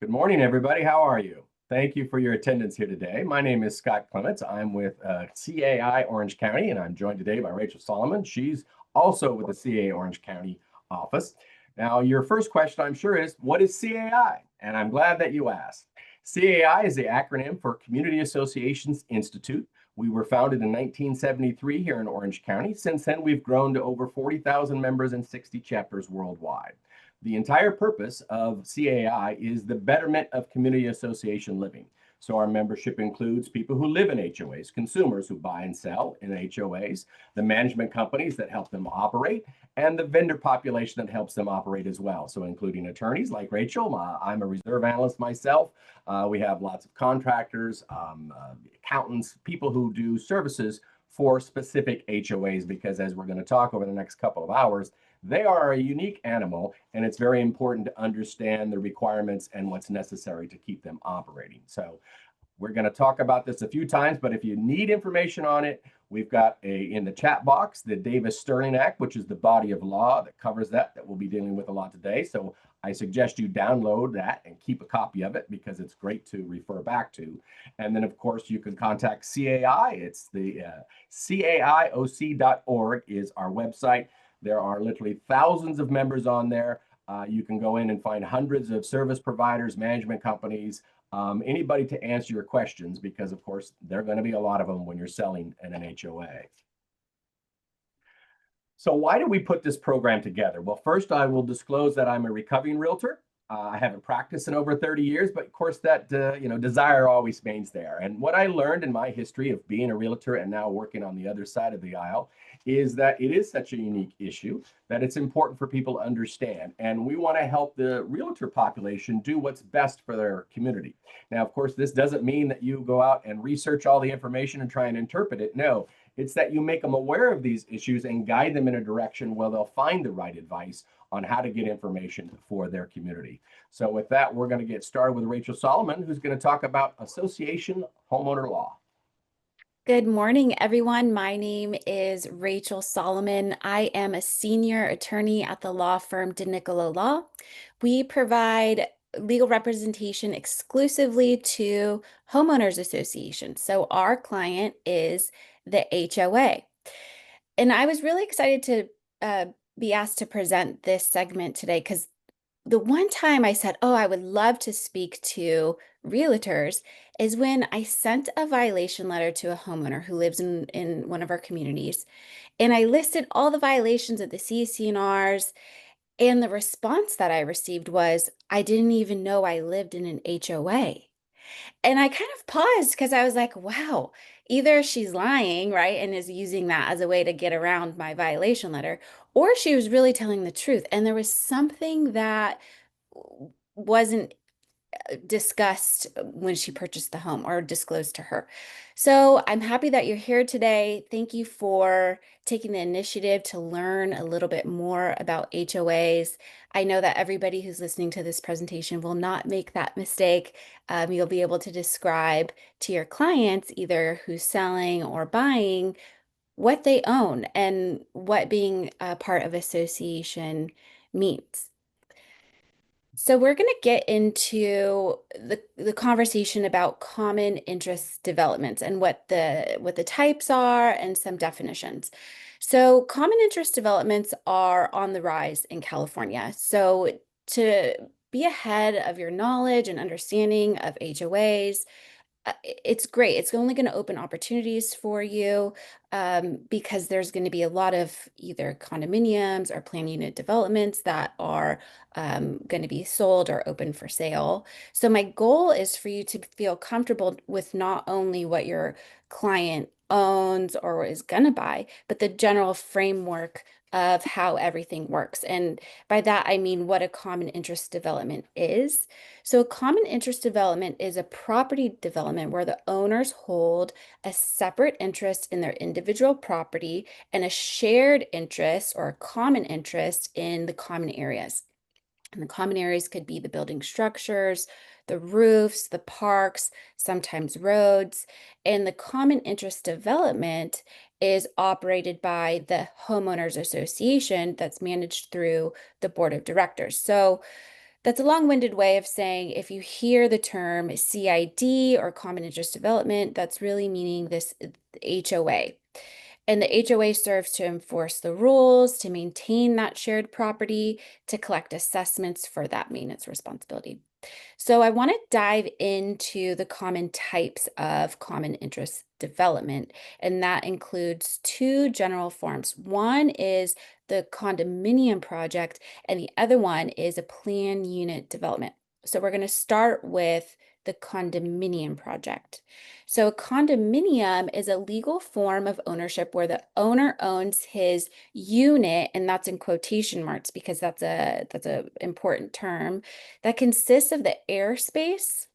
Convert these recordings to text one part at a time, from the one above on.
Good morning, everybody. How are you? Thank you for your attendance here today. My name is Scott Clements. I'm with CAI Orange County, and I'm joined today by Rachel Solomon. She's also with the CAI Orange County office. Now, your first question, I'm sure, is what is CAI? And I'm glad that you asked. CAI is the acronym for Community Associations Institute. We were founded in 1973 here in Orange County. Since then, we've grown to over 40,000 members and 60 chapters worldwide. The entire purpose of CAI is the betterment of community association living. So our membership includes people who live in HOAs, consumers who buy and sell in HOAs, the management companies that help them operate, and the vendor population that helps them operate as well. So including attorneys like Rachel, I'm a reserve analyst myself. We have lots of contractors, accountants, people who do services for specific HOAs, because as we're going to talk over the next couple of hours, they are a unique animal, and it's very important to understand the requirements and what's necessary to keep them operating. So we're going to talk about this a few times, but if you need information on it, we've got in the chat box, the Davis-Sterling Act, which is the body of law that covers that we'll be dealing with a lot today. So I suggest you download that and keep a copy of it because it's great to refer back to. And then, of course, you can contact CAI. It's the caioc.org is our website. There are literally thousands of members on there. You can go in and find hundreds of service providers, management companies, anybody to answer your questions, because of course, there are going to be a lot of them when you're selling in an HOA. So why did we put this program together? Well, first I will disclose that I'm a recovering realtor. I haven't practiced in over 30 years, but of course that desire always remains there. And what I learned in my history of being a realtor and now working on the other side of the aisle is that it is such a unique issue that it's important for people to understand. And we want to help the realtor population do what's best for their community. Now, of course, this doesn't mean that you go out and research all the information and try and interpret it. No, it's that you make them aware of these issues and guide them in a direction where they'll find the right advice on how to get information for their community. So with that, we're going to get started with Rachel Solomon, who's going to talk about association homeowner law. Good morning, everyone. My name is Rachel Solomon. I am a senior attorney at the law firm DeNicola Law. We provide legal representation exclusively to homeowners associations. So our client is the HOA. And I was really excited to be asked to present this segment today because the one time I said, oh, I would love to speak to realtors is when I sent a violation letter to a homeowner who lives in one of our communities. And I listed all the violations of the CCNRs. And the response that I received was, I didn't even know I lived in an HOA. And I kind of paused because I was like, wow, either she's lying, right, and is using that as a way to get around my violation letter, or she was really telling the truth. And there was something that wasn't discussed when she purchased the home or disclosed to her. So I'm happy that you're here today. Thank you for taking the initiative to learn a little bit more about HOAs. I know that everybody who's listening to this presentation will not make that mistake. You'll be able to describe to your clients, either who's selling or buying, what they own and what being a part of association means. So we're going to get into the conversation about common interest developments and what the types are and some definitions. So common interest developments are on the rise in California. So to be ahead of your knowledge and understanding of HOAs, it's great. It's only going to open opportunities for you because there's going to be a lot of either condominiums or planned unit developments that are going to be sold or open for sale. So my goal is for you to feel comfortable with not only what your client owns or is going to buy, but the general framework of how everything works. And by that, I mean what a common interest development is. So a common interest development is a property development where the owners hold a separate interest in their individual property and a shared interest or a common interest in the common areas. And the common areas could be the building structures, the roofs, the parks, sometimes roads. And the common interest development is operated by the homeowners association that's managed through the board of directors. So That's a long-winded way of saying if you hear the term CID or common interest development, that's really meaning this HOA. And the HOA serves to enforce the rules, to maintain that shared property, to collect assessments for that maintenance responsibility. So I want to dive into the common types of common interest development, and that includes two general forms. One is the condominium project, and the other one is a planned unit development. So we're going to start with the condominium project. So a condominium is a legal form of ownership where the owner owns his unit, and that's in quotation marks because that's a important term that consists of the airspace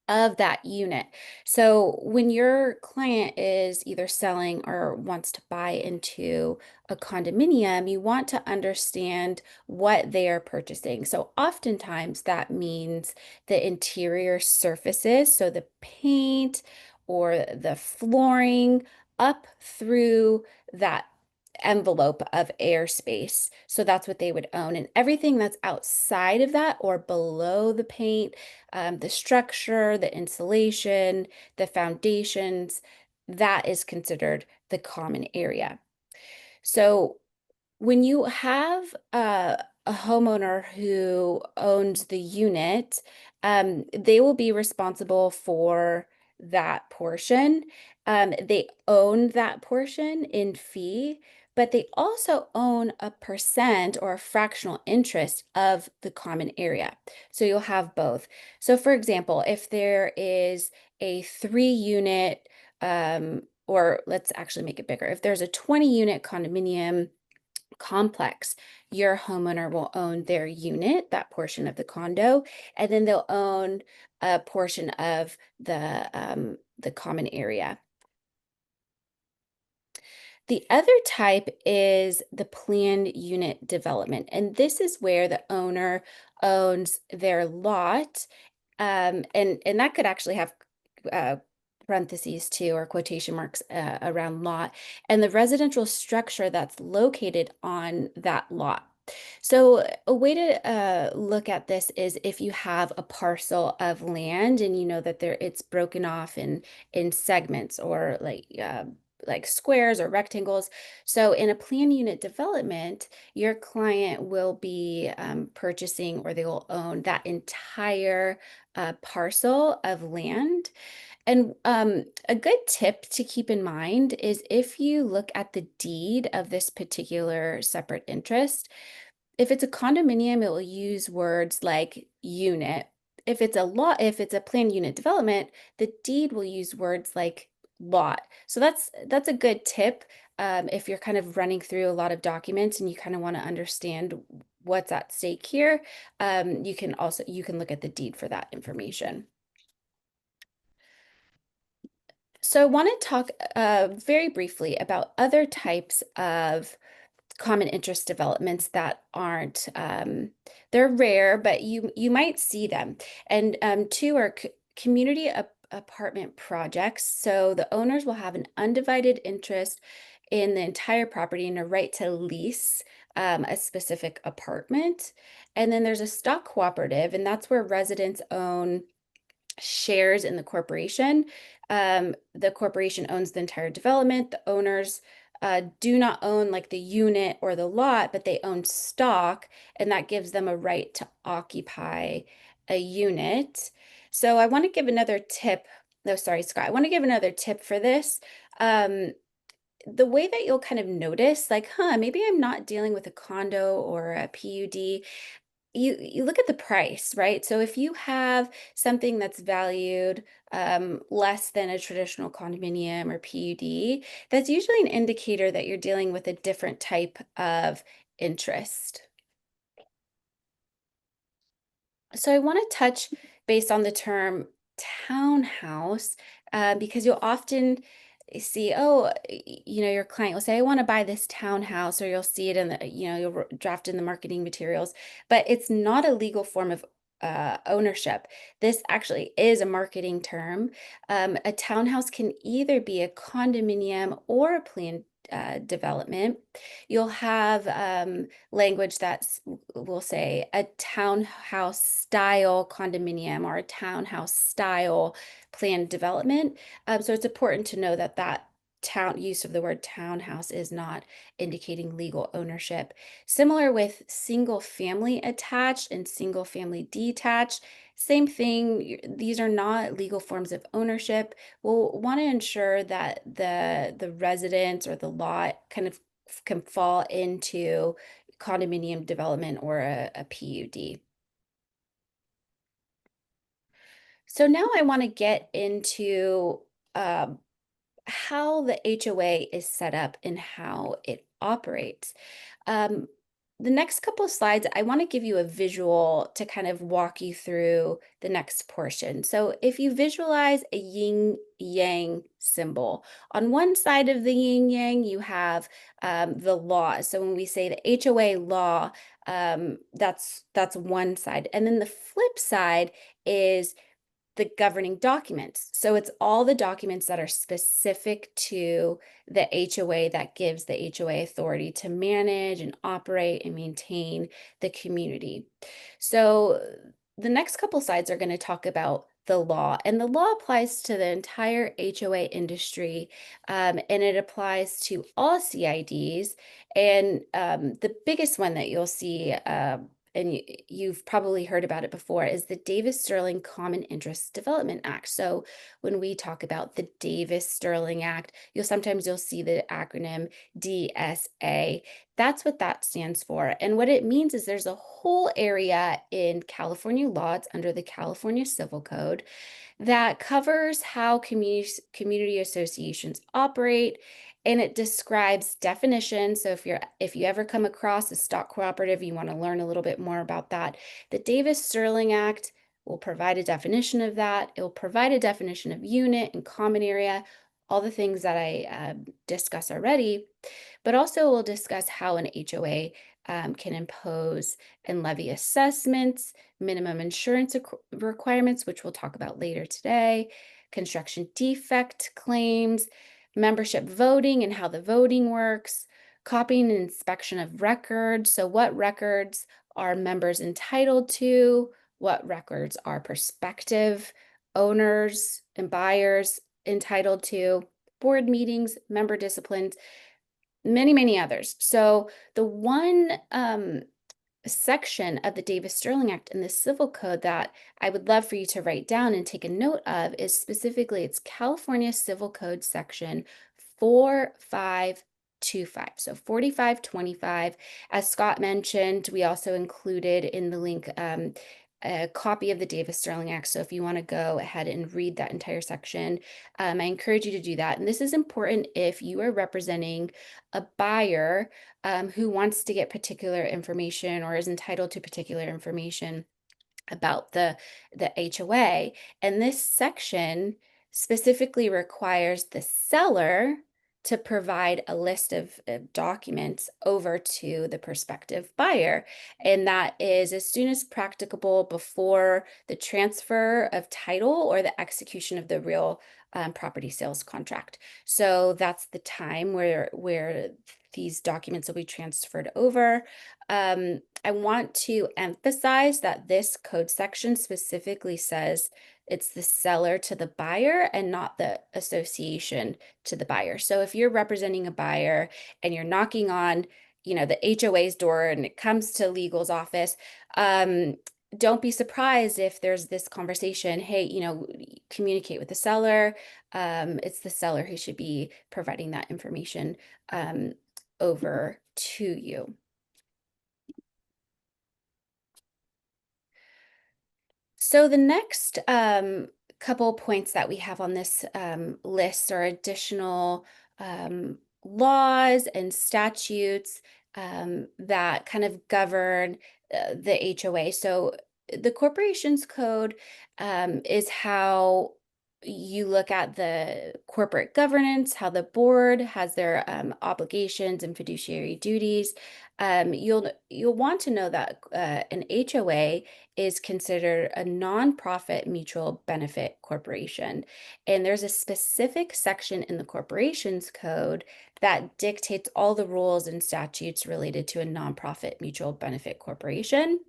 of that unit. So when your client is either selling or wants to buy into a condominium, you want to understand what they are purchasing. So oftentimes that means the interior surfaces, so the paint or the flooring up through that envelope of airspace. So that's what they would own. And everything that's outside of that or below the paint, the structure, the insulation, the foundations, that is considered the common area. So when you have a homeowner who owns the unit, they will be responsible for that portion. They own that portion in fee, but they also own a percent or a fractional interest of the common area. So you'll have both. So for example, if there is a 3-unit, or let's actually make it bigger. If there's a 20-unit condominium complex, your homeowner will own their unit, that portion of the condo, and then they'll own a portion of the common area. The other type is the planned unit development, and this is where the owner owns their lot, and that could actually have uh, parentheses too, or quotation marks around lot, and the residential structure that's located on that lot. So a way to look at this is if you have a parcel of land and you know that it's broken off in segments or like squares or rectangles. So in a planned unit development, your client will be purchasing or they will own that entire parcel of land. And a good tip to keep in mind is if you look at the deed of this particular separate interest, if it's a condominium, it will use words like unit. If it's a planned unit development, the deed will use words like lot. So that's a good tip if you're kind of running through a lot of documents and you kind of want to understand what's at stake here. You can look at the deed for that information. So I want to talk very briefly about other types of common interest developments that aren't they're rare, but you might see them. And two are community apartment projects. So the owners will have an undivided interest in the entire property and a right to lease a specific apartment. And then there's a stock cooperative, and that's where residents own shares in the corporation. The corporation owns the entire development. The owners do not own like the unit or the lot, but they own stock, and that gives them a right to occupy a unit. So I want to give another tip. No, sorry, Scott. I want to give another tip for this. Um, the way that you'll kind of notice, like, maybe I'm not dealing with a condo or a PUD. You look at the price, right? So if you have something that's valued less than a traditional condominium or PUD, that's usually an indicator that you're dealing with a different type of interest. So I want to touch based on the term townhouse because you'll often see, oh, your client will say, I want to buy this townhouse, or you'll see it in the, you'll draft in the marketing materials, but it's not a legal form of ownership. This actually is a marketing term. A townhouse can either be a condominium or a planned development. You'll have language that will say a townhouse style condominium or a townhouse style planned development. So it's important to know that town use of the word townhouse is not indicating legal ownership. Similar with single family attached and single family detached, same thing. These are not legal forms of ownership. We'll want to ensure that the residence or the lot kind of can fall into condominium development or a PUD. So now I want to get into um, how the HOA is set up and how it operates. Um, the next couple of slides, I want to give you a visual to kind of walk you through the next portion. So if you visualize a yin yang symbol, on one side of the yin yang, you have the law. So when we say the HOA law, that's one side. And then the flip side is the governing documents. So it's all the documents that are specific to the HOA that gives the HOA authority to manage and operate and maintain the community. So the next couple slides are going to talk about the law, and the law applies to the entire HOA industry, and it applies to all CIDs. And the biggest one that you'll see and you've probably heard about it before, is the Davis-Sterling Common Interest Development Act. So when we talk about the Davis-Sterling Act, you'll see the acronym DSA. That's what that stands for. And what it means is there's a whole area in California law, it's under the California Civil Code, that covers how community associations operate, and it describes definitions. So if you ever come across a stock cooperative, you want to learn a little bit more about that, the Davis-Sterling Act will provide a definition of that. It will provide a definition of unit and common area, all the things that I discussed already, but also we'll discuss how an HOA can impose and levy assessments, minimum insurance requirements, which we'll talk about later today, construction defect claims, membership voting and how the voting works, copying and inspection of records. So what records are members entitled to? What records are prospective owners and buyers entitled to? Board meetings, member disciplines, many others. So the one section of the Davis-Sterling Act in the Civil Code that I would love for you to write down and take a note of is specifically it's California Civil Code section 4525. So 4525. As Scott mentioned, we also included in the link a copy of the Davis-Sterling Act. So if you want to go ahead and read that entire section, I encourage you to do that. And this is important if you are representing a buyer who wants to get particular information or is entitled to particular information about the HOA. And this section specifically requires the seller to provide a list of documents over to the prospective buyer. And that is as soon as practicable before the transfer of title or the execution of the real property sales contract. So that's the time where these documents will be transferred over. I want to emphasize that this code section specifically says it's the seller to the buyer and not the association to the buyer. So if you're representing a buyer and you're knocking on, the HOA's door and it comes to legal's office, don't be surprised if there's this conversation, hey, communicate with the seller. It's the seller who should be providing that information over to you. So the next couple points that we have on this list are additional laws and statutes that kind of govern the HOA. So the Corporations Code is how you look at the corporate governance, how the board has their obligations and fiduciary duties. You'll want to know that an HOA is considered a nonprofit mutual benefit corporation, and there's a specific section in the corporations code that dictates all the rules and statutes related to a nonprofit mutual benefit corporation.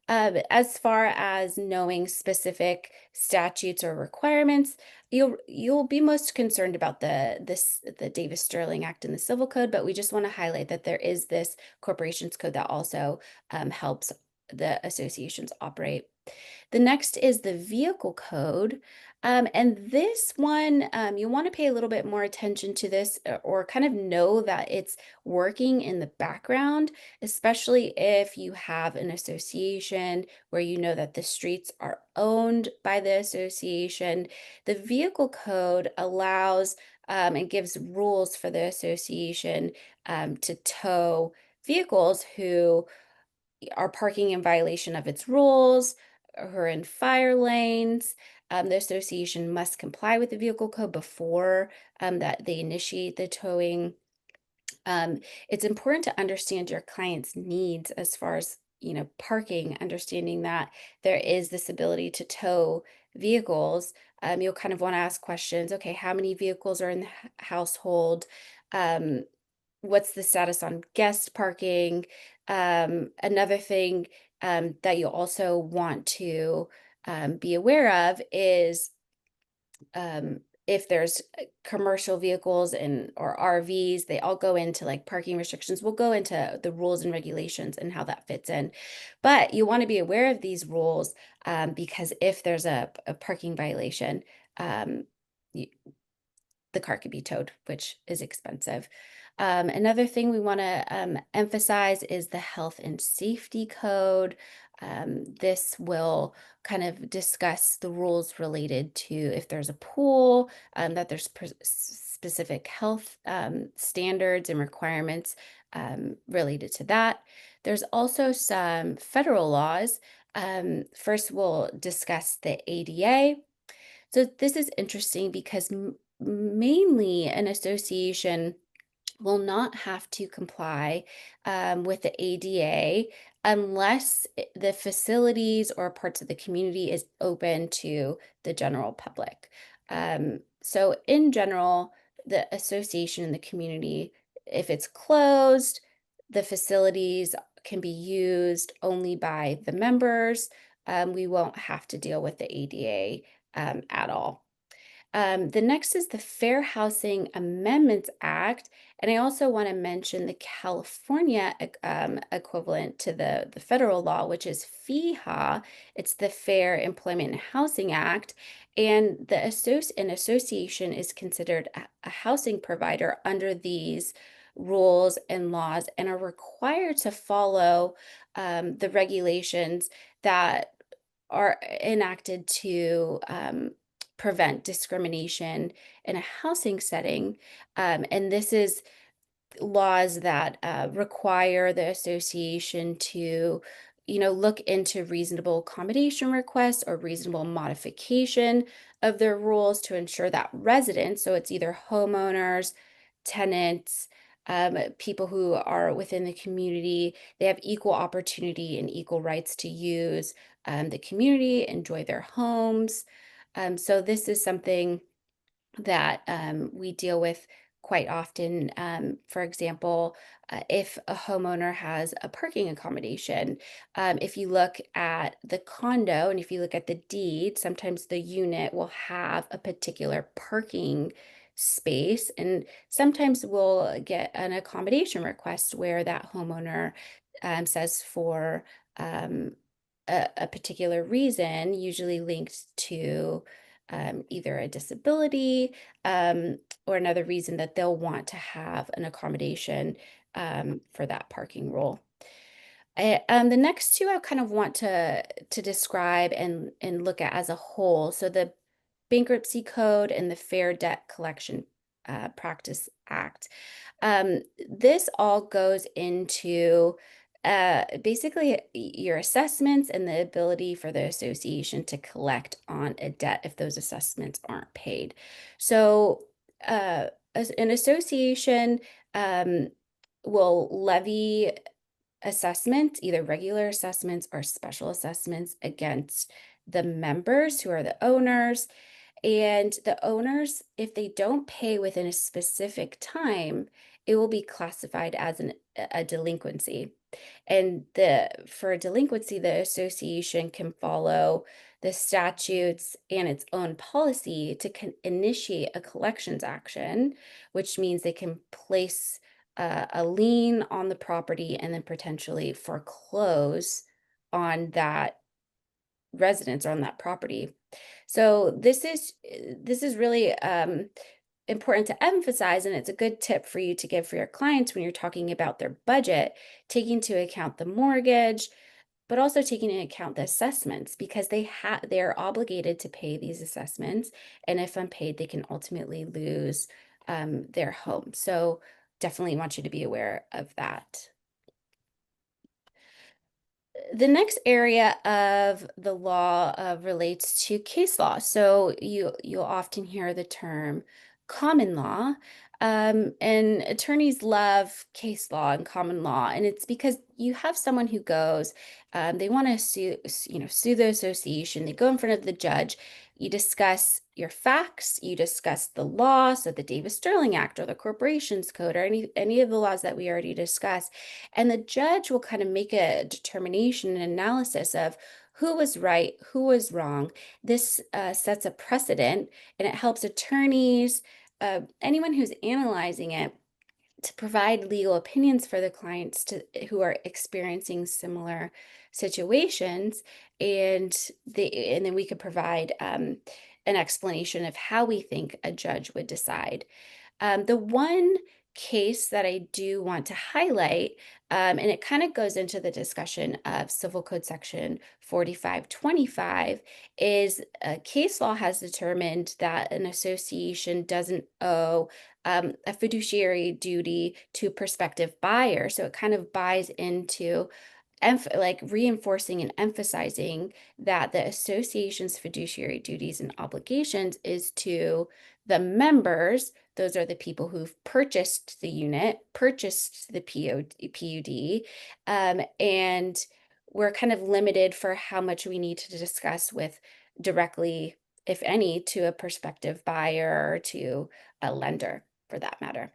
As far as knowing specific statutes or requirements, you'll be most concerned about the Davis Sterling Act and the Civil Code, but we just want to highlight that there is this corporations code that also helps the associations operate. The next is the vehicle code. And this one, you want to pay a little bit more attention to this or kind of know that it's working in the background, especially if you have an association where you know that the streets are owned by the association. The vehicle code allows and gives rules for the association to tow vehicles who are parking in violation of its rules, who are in fire lanes. The association must comply with the vehicle code before that they initiate the towing. It's important to understand your client's needs as far as parking, understanding that there is this ability to tow vehicles. You'll kind of want to ask questions. Okay, how many vehicles are in the household? Um, what's the status on guest parking? Another thing that you also want to be aware of is if there's commercial vehicles and or RVs, they all go into like parking restrictions. We'll go into the rules and regulations and how that fits in. But you want to be aware of these rules because if there's a parking violation, um, the car could be towed, which is expensive. Another thing we want to emphasize is the health and safety code. This will kind of discuss the rules related to if there's a pool, that there's specific health standards and requirements related to that. There's also some federal laws. First, we'll discuss the ADA. So this is interesting because mainly an association will not have to comply with the ADA unless the facilities or parts of the community is open to the general public. So in general, the association and the community, if it's closed, the facilities can be used only by the members. We won't have to deal with the ADA at all. The next is the Fair Housing Amendments Act. And I also want to mention the California equivalent to the federal law, which is FEHA. It's the Fair Employment and Housing Act. And an association is considered a housing provider under these rules and laws and are required to follow the regulations that are enacted to prevent discrimination in a housing setting. And this is laws that require the association to, look into reasonable accommodation requests or reasonable modification of their rules to ensure that residents, so it's either homeowners, tenants, people who are within the community, they have equal opportunity and equal rights to use the community, enjoy their homes. So this is something that we deal with quite often. For example, if a homeowner has a parking accommodation, if you look at the condo and if you look at the deed, sometimes the unit will have a particular parking space, and sometimes we'll get an accommodation request where that homeowner says for um, a particular reason, usually linked to either a disability or another reason that they'll want to have an accommodation for that parking rule. The next two I kind of want to describe and look at as a whole. So the Bankruptcy Code and the Fair Debt Collection Practice Act. This all goes into basically your assessments and the ability for the association to collect on a debt if those assessments aren't paid. So as an association um, will levy assessments, either regular assessments or special assessments against the members who are the owners. And the owners, if they don't pay within a specific time, it will be classified as a delinquency. And for a delinquency, the association can follow the statutes and its own policy to initiate a collections action, which means they can place a lien on the property and then potentially foreclose on that residence or on that property. So this is really important to emphasize, and it's a good tip for you to give for your clients when you're talking about their budget, taking into account the mortgage, but also taking into account the assessments because they're obligated to pay these assessments, and if unpaid, they can ultimately lose their home. So definitely want you to be aware of that. The next area of the law relates to case law. So you'll often hear the term common law, and attorneys love case law and common law, and it's because you have someone who goes, they want to sue the association. They go in front of the judge. You discuss your facts. You discuss the law, so the Davis-Sterling Act or the Corporations Code or any of the laws that we already discussed. And the judge will kind of make a determination and analysis of who was right, who was wrong. This sets a precedent and it helps attorneys, anyone who's analyzing it, to provide legal opinions for the clients who are experiencing similar situations, and then we could provide an explanation of how we think a judge would decide. The one case that I do want to highlight, and it kind of goes into the discussion of Civil Code Section 4525, is case law has determined that an association doesn't owe a fiduciary duty to prospective buyers. So it kind of buys into like reinforcing and emphasizing that the association's fiduciary duties and obligations is to the members. Those are the people who've purchased the unit, purchased the PUD, and we're kind of limited for how much we need to discuss with directly, if any, to a prospective buyer or to a lender for that matter.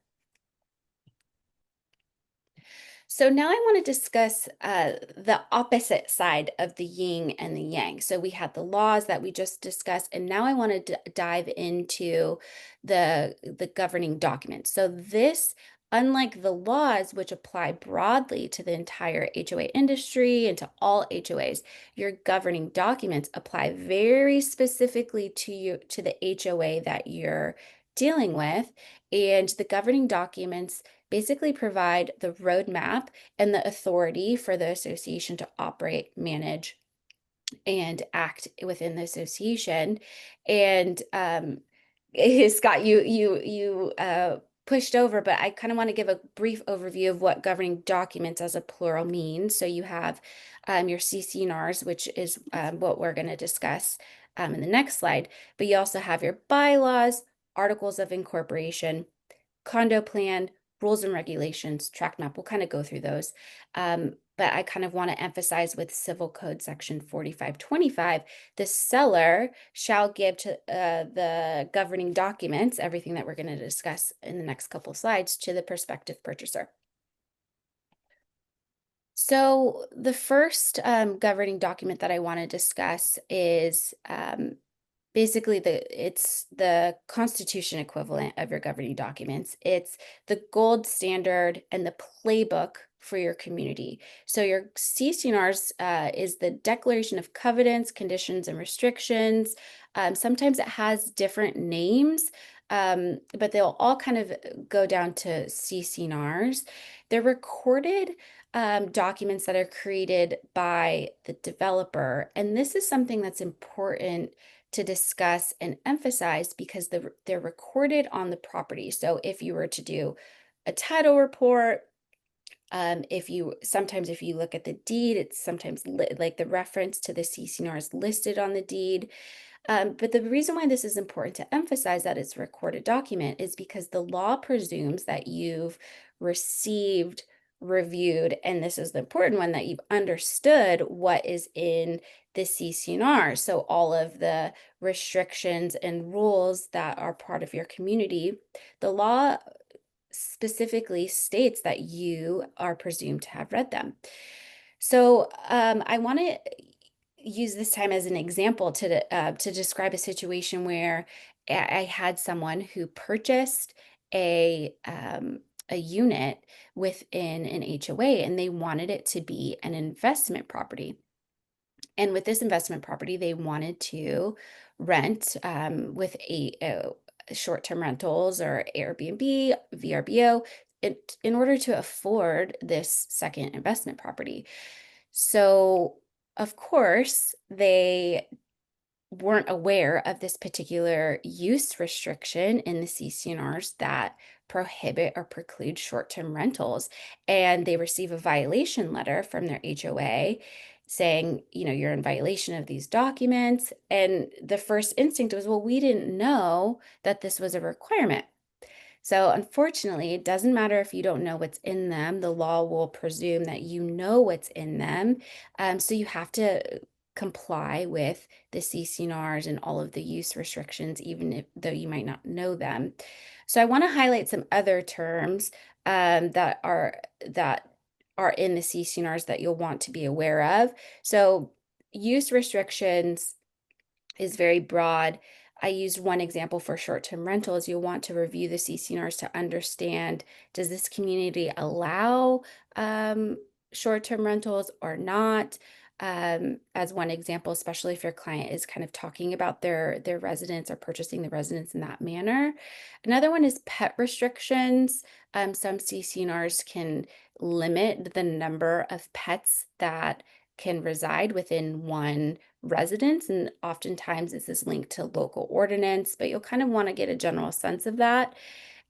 So now I want to discuss the opposite side of the yin and the yang. So we had the laws that we just discussed, and now I want to dive into the governing documents. So this, unlike the laws, which apply broadly to the entire HOA industry and to all HOAs, your governing documents apply very specifically to the HOA that you're dealing with, and the governing documents basically provide the roadmap and the authority for the association to operate, manage, and act within the association. And Scott, you pushed over, but I kind of want to give a brief overview of what governing documents as a plural means. So you have your CC&Rs, which is what we're going to discuss in the next slide, but you also have your bylaws, articles of incorporation, condo plan, rules and regulations, tract map. We'll kind of go through those. But I kind of want to emphasize with Civil Code Section 4525, the seller shall give to the governing documents, everything that we're going to discuss in the next couple slides, to the prospective purchaser. So the first governing document that I want to discuss is basically it's the constitution equivalent of your governing documents. It's the gold standard and the playbook for your community. So your CC&Rs is the Declaration of Covenants, Conditions, and Restrictions. Sometimes it has different names, but they'll all kind of go down to CC&Rs. They're recorded documents that are created by the developer, and this is something that's important to discuss and emphasize because they're recorded on the property. So if you were to do a title report, if you look at the deed, it's sometimes like the reference to the CC&R is listed on the deed. But the reason why this is important to emphasize that it's a recorded document is because the law presumes that you've received reviewed, and this is the important one, that you've understood what is in the CC&R. So all of the restrictions and rules that are part of your community, the law specifically states that you are presumed to have read them. So I want to use this time as an example to describe a situation where I had someone who purchased a unit within an HOA, and they wanted it to be an investment property. And with this investment property, they wanted to rent with short-term rentals or Airbnb, VRBO, in order to afford this second investment property. So, of course, they weren't aware of this particular use restriction in the CCNRs that prohibit or preclude short-term rentals. And they receive a violation letter from their HOA saying, you're in violation of these documents. And the first instinct was, well, we didn't know that this was a requirement. So, unfortunately, it doesn't matter if you don't know what's in them. The law will presume that you know what's in them. So, you have to comply with the CCNRs and all of the use restrictions, though you might not know them. So, I want to highlight some other terms that are in the CCNRs that you'll want to be aware of. So, use restrictions is very broad. I used one example for short-term rentals. You'll want to review the CCNRs to understand, does this community allow short-term rentals or not? As one example, especially if your client is kind of talking about their residence or purchasing the residence in that manner. Another one is pet restrictions. Some CCNRs can limit the number of pets that can reside within one residence, and oftentimes this is linked to local ordinance, but you'll kind of want to get a general sense of that.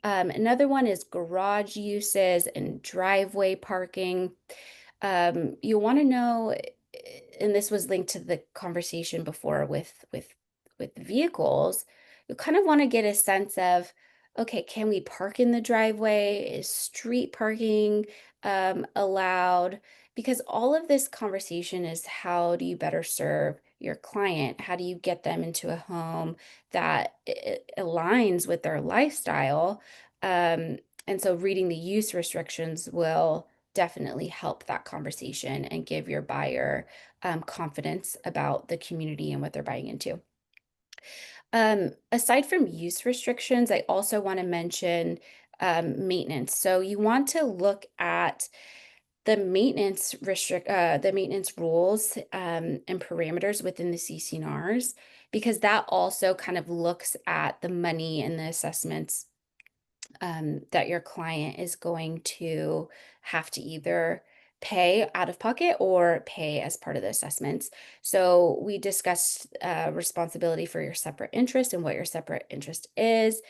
Another one is garage uses and driveway parking. You'll want to know, and this was linked to the conversation before with vehicles. You kind of want to get a sense of, okay, can we park in the driveway? Is street parking allowed? Because all of this conversation is, how do you better serve your client? How do you get them into a home that aligns with their lifestyle? And so reading the use restrictions will definitely help that conversation and give your buyer confidence about the community and what they're buying into. Aside from use restrictions, I also want to mention maintenance. So you want to look at the maintenance rules and parameters within the CCNRs, because that also kind of looks at the money and the assessments that your client is going to have to either pay out of pocket or pay as part of the assessments. So we discussed responsibility for your separate interest and what your separate interest is.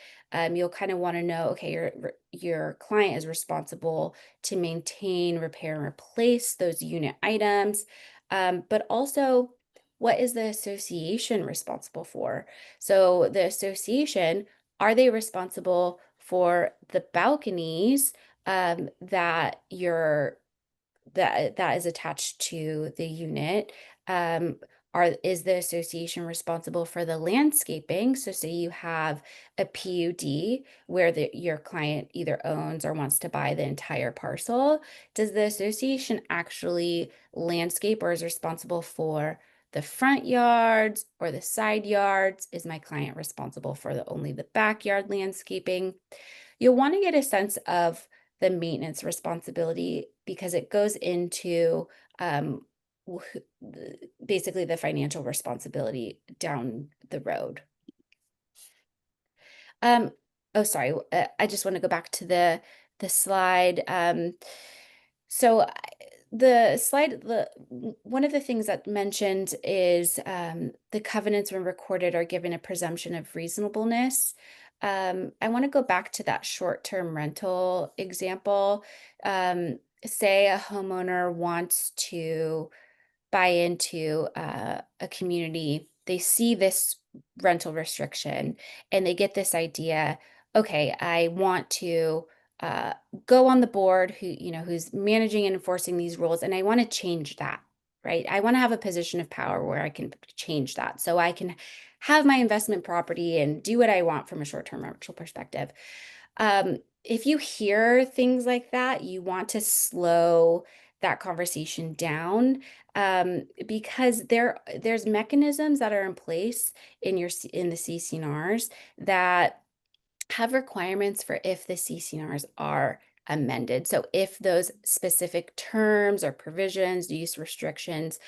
You'll kind of want to know, okay, your client is responsible to maintain, repair, and replace those unit items, but also, what is the association responsible for? So the association, are they responsible for the balconies that that is attached to the unit? Um, is the association responsible for the landscaping? So say you have a PUD where your client either owns or wants to buy the entire parcel. Does the association actually landscape, or is responsible for the front yards or the side yards? Is my client responsible for only the backyard landscaping? You'll want to get a sense of the maintenance responsibility, because it goes into um, basically the financial responsibility down the road. Um, oh, sorry. I just want to go back to the slide. So I- the slide, one of the things that mentioned is the covenants, when recorded, are given a presumption of reasonableness. I want to go back to that short-term rental example. Say a homeowner wants to buy into a community, they see this rental restriction and they get this idea, okay, I want to uh, go on the board who's managing and enforcing these rules, and I want to change that, right? I want to have a position of power where I can change that, so I can have my investment property and do what I want from a short-term rental perspective. If you hear things like that, you want to slow that conversation down, because there's mechanisms that are in place in the CCNRs that have requirements for if the CCNRs are amended. So if those specific terms or provisions, use restrictions,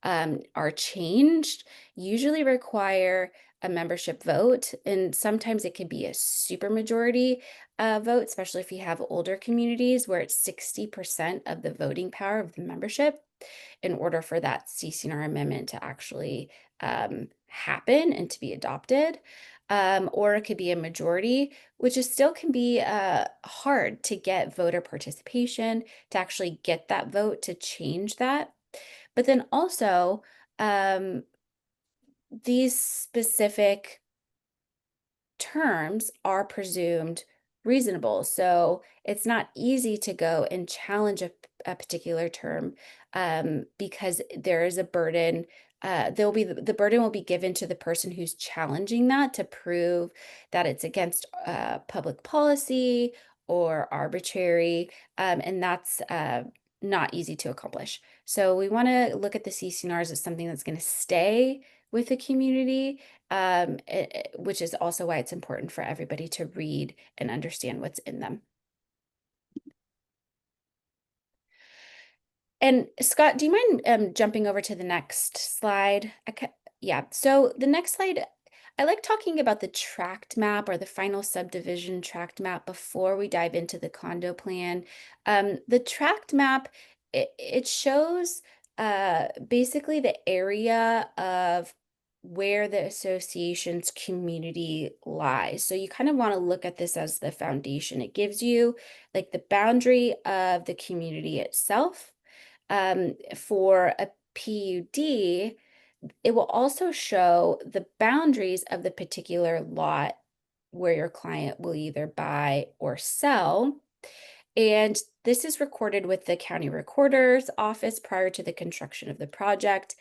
are changed, usually require a membership vote. And sometimes it could be a supermajority vote, especially if you have older communities where it's 60% of the voting power of the membership in order for that CCNR amendment to actually happen and to be adopted. Or it could be a majority, which is still can be hard to get voter participation, to actually get that vote to change that. But then also, um, these specific terms are presumed reasonable. So it's not easy to go and challenge a particular term, because there is a burden. There'll be the burden will be given to the person who's challenging that to prove that it's against public policy or arbitrary, and that's not easy to accomplish. So we want to look at the CCNRs as something that's going to stay with the community, which is also why it's important for everybody to read and understand what's in them. And Scott, do you mind jumping over to the next slide? Yeah, so the next slide, I like talking about the tract map or the final subdivision tract map before we dive into the condo plan. The tract map, it shows basically the area of where the association's community lies. So you kind of want to look at this as the foundation. It gives you like the boundary of the community itself. For a PUD, it will also show the boundaries of the particular lot where your client will either buy or sell. And this is recorded with the county recorder's office prior to the construction of the project.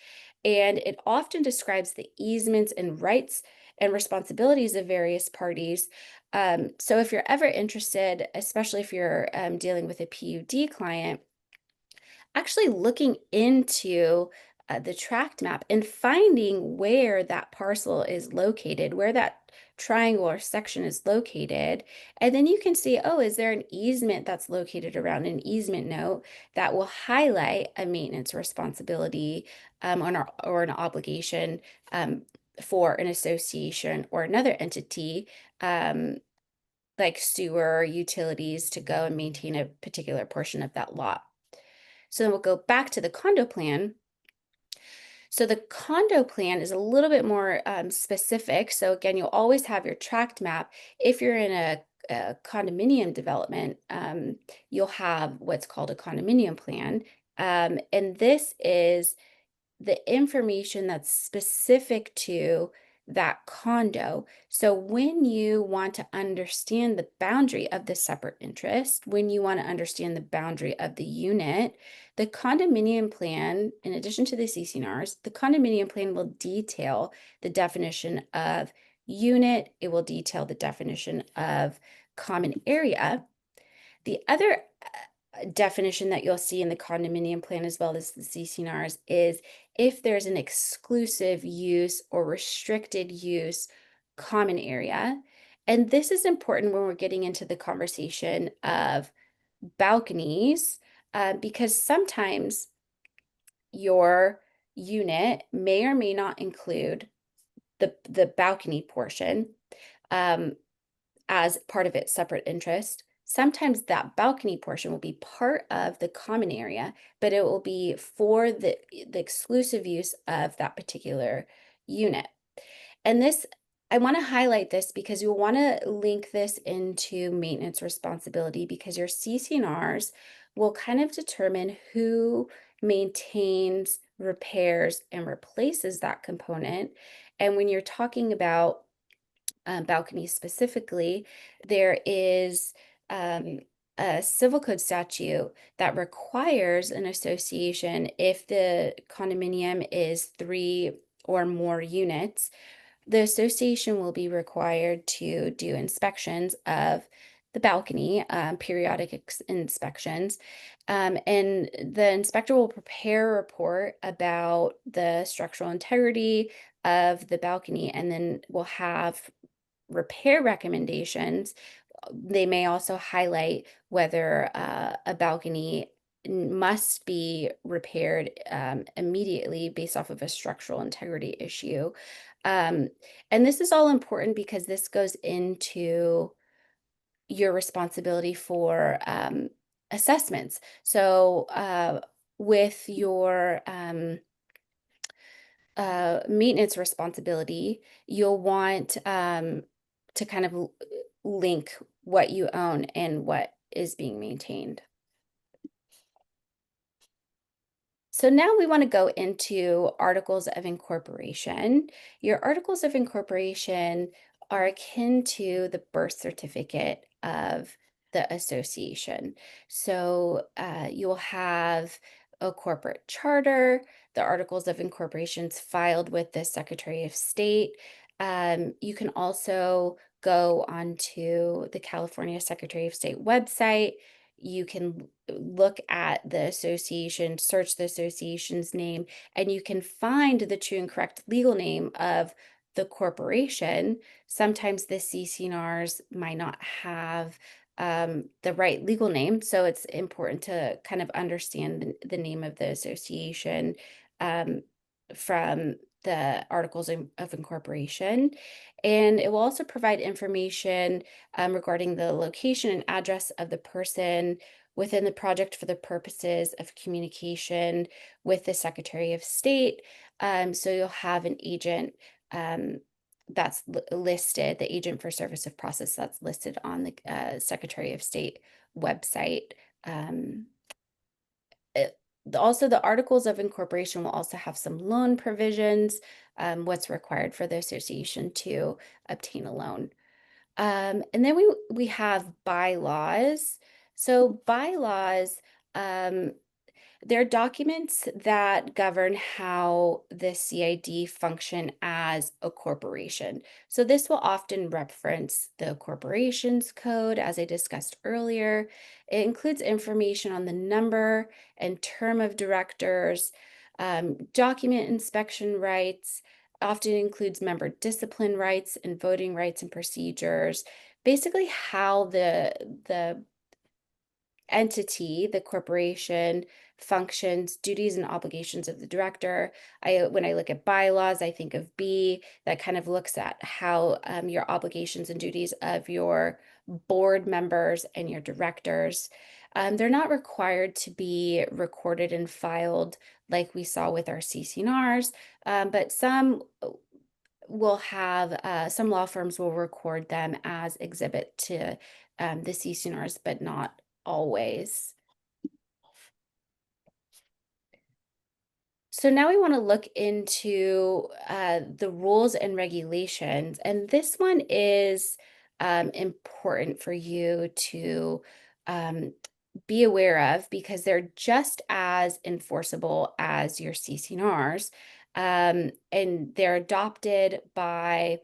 And it often describes the easements and rights and responsibilities of various parties. So if you're ever interested, especially if you're dealing with a PUD client, actually looking into the tract map and finding where that parcel is located, where that triangular section is located. And then you can see, oh, is there an easement that's located around an easement note that will highlight a maintenance responsibility, or an obligation for an association or another entity, like sewer utilities, to go and maintain a particular portion of that lot. So then we'll go back to the condo plan. So the condo plan is a little bit more specific. So again, you'll always have your tract map. If you're in a condominium development, you'll have what's called a condominium plan. And this is the information that's specific to that condo. So when you want to understand the boundary of the separate interest, when you want to understand the boundary of the unit, the condominium plan, in addition to the CCNRs, the condominium plan will detail the definition of unit. It will detail the definition of common area. The other definition that you'll see in the condominium plan as well as the CCNRs is if there's an exclusive use or restricted use common area. And this is important when we're getting into the conversation of balconies, because sometimes your unit may or may not include the balcony portion. As part of its separate interest. Sometimes that balcony portion will be part of the common area, but it will be for the exclusive use of that particular unit. And this, I want to highlight this because you'll want to link this into maintenance responsibility, because your CCNRs will kind of determine who maintains, repairs, and replaces that component. And when you're talking about balconies specifically, there is a civil code statute that requires an association if the condominium is 3 or more units. The association will be required to do inspections of the balcony, periodic inspections. And the inspector will prepare a report about the structural integrity of the balcony, and then will have repair recommendations. They may also highlight whether a balcony must be repaired immediately based off of a structural integrity issue. Um, and this is all important because this goes into your responsibility for assessments. So, with your maintenance responsibility, you'll want to kind of link what you own and what is being maintained. So now we want to go into articles of incorporation. Your articles of incorporation are akin to the birth certificate of the association. So you'll have a corporate charter, the articles of incorporations filed with the Secretary of State. You can also go onto the California Secretary of State website. You can look at the association, search the association's name, and you can find the true and correct legal name of the corporation. Sometimes the CCNRs might not have the right legal name, so it's important to kind of understand the name of the association um, from the articles of incorporation. And it will also provide information regarding the location and address of the person within the project for the purposes of communication with the Secretary of State. So you'll have an agent um, that's listed, the agent for service of process that's listed on the Secretary of State website. Um, Also, the articles of incorporation will also have some loan provisions, what's required for the association to obtain a loan. And then we have bylaws. So bylaws, um, they're documents that govern how the CID function as a corporation. So this will often reference the corporation's code, as I discussed earlier. It includes information on the number and term of directors, document inspection rights, often includes member discipline rights and voting rights and procedures. Basically, how the entity, the corporation, functions, duties and obligations of the director. When I look at bylaws, I think of B, that kind of looks at how your obligations and duties of your board members and your directors. They're not required to be recorded and filed like we saw with our CCNRs, but some law firms will record them as exhibit to the CCNRs, but not always. So now we want to look into the rules and regulations, and this one is important for you to um, be aware of because they're just as enforceable as your CCNRs, and they're adopted by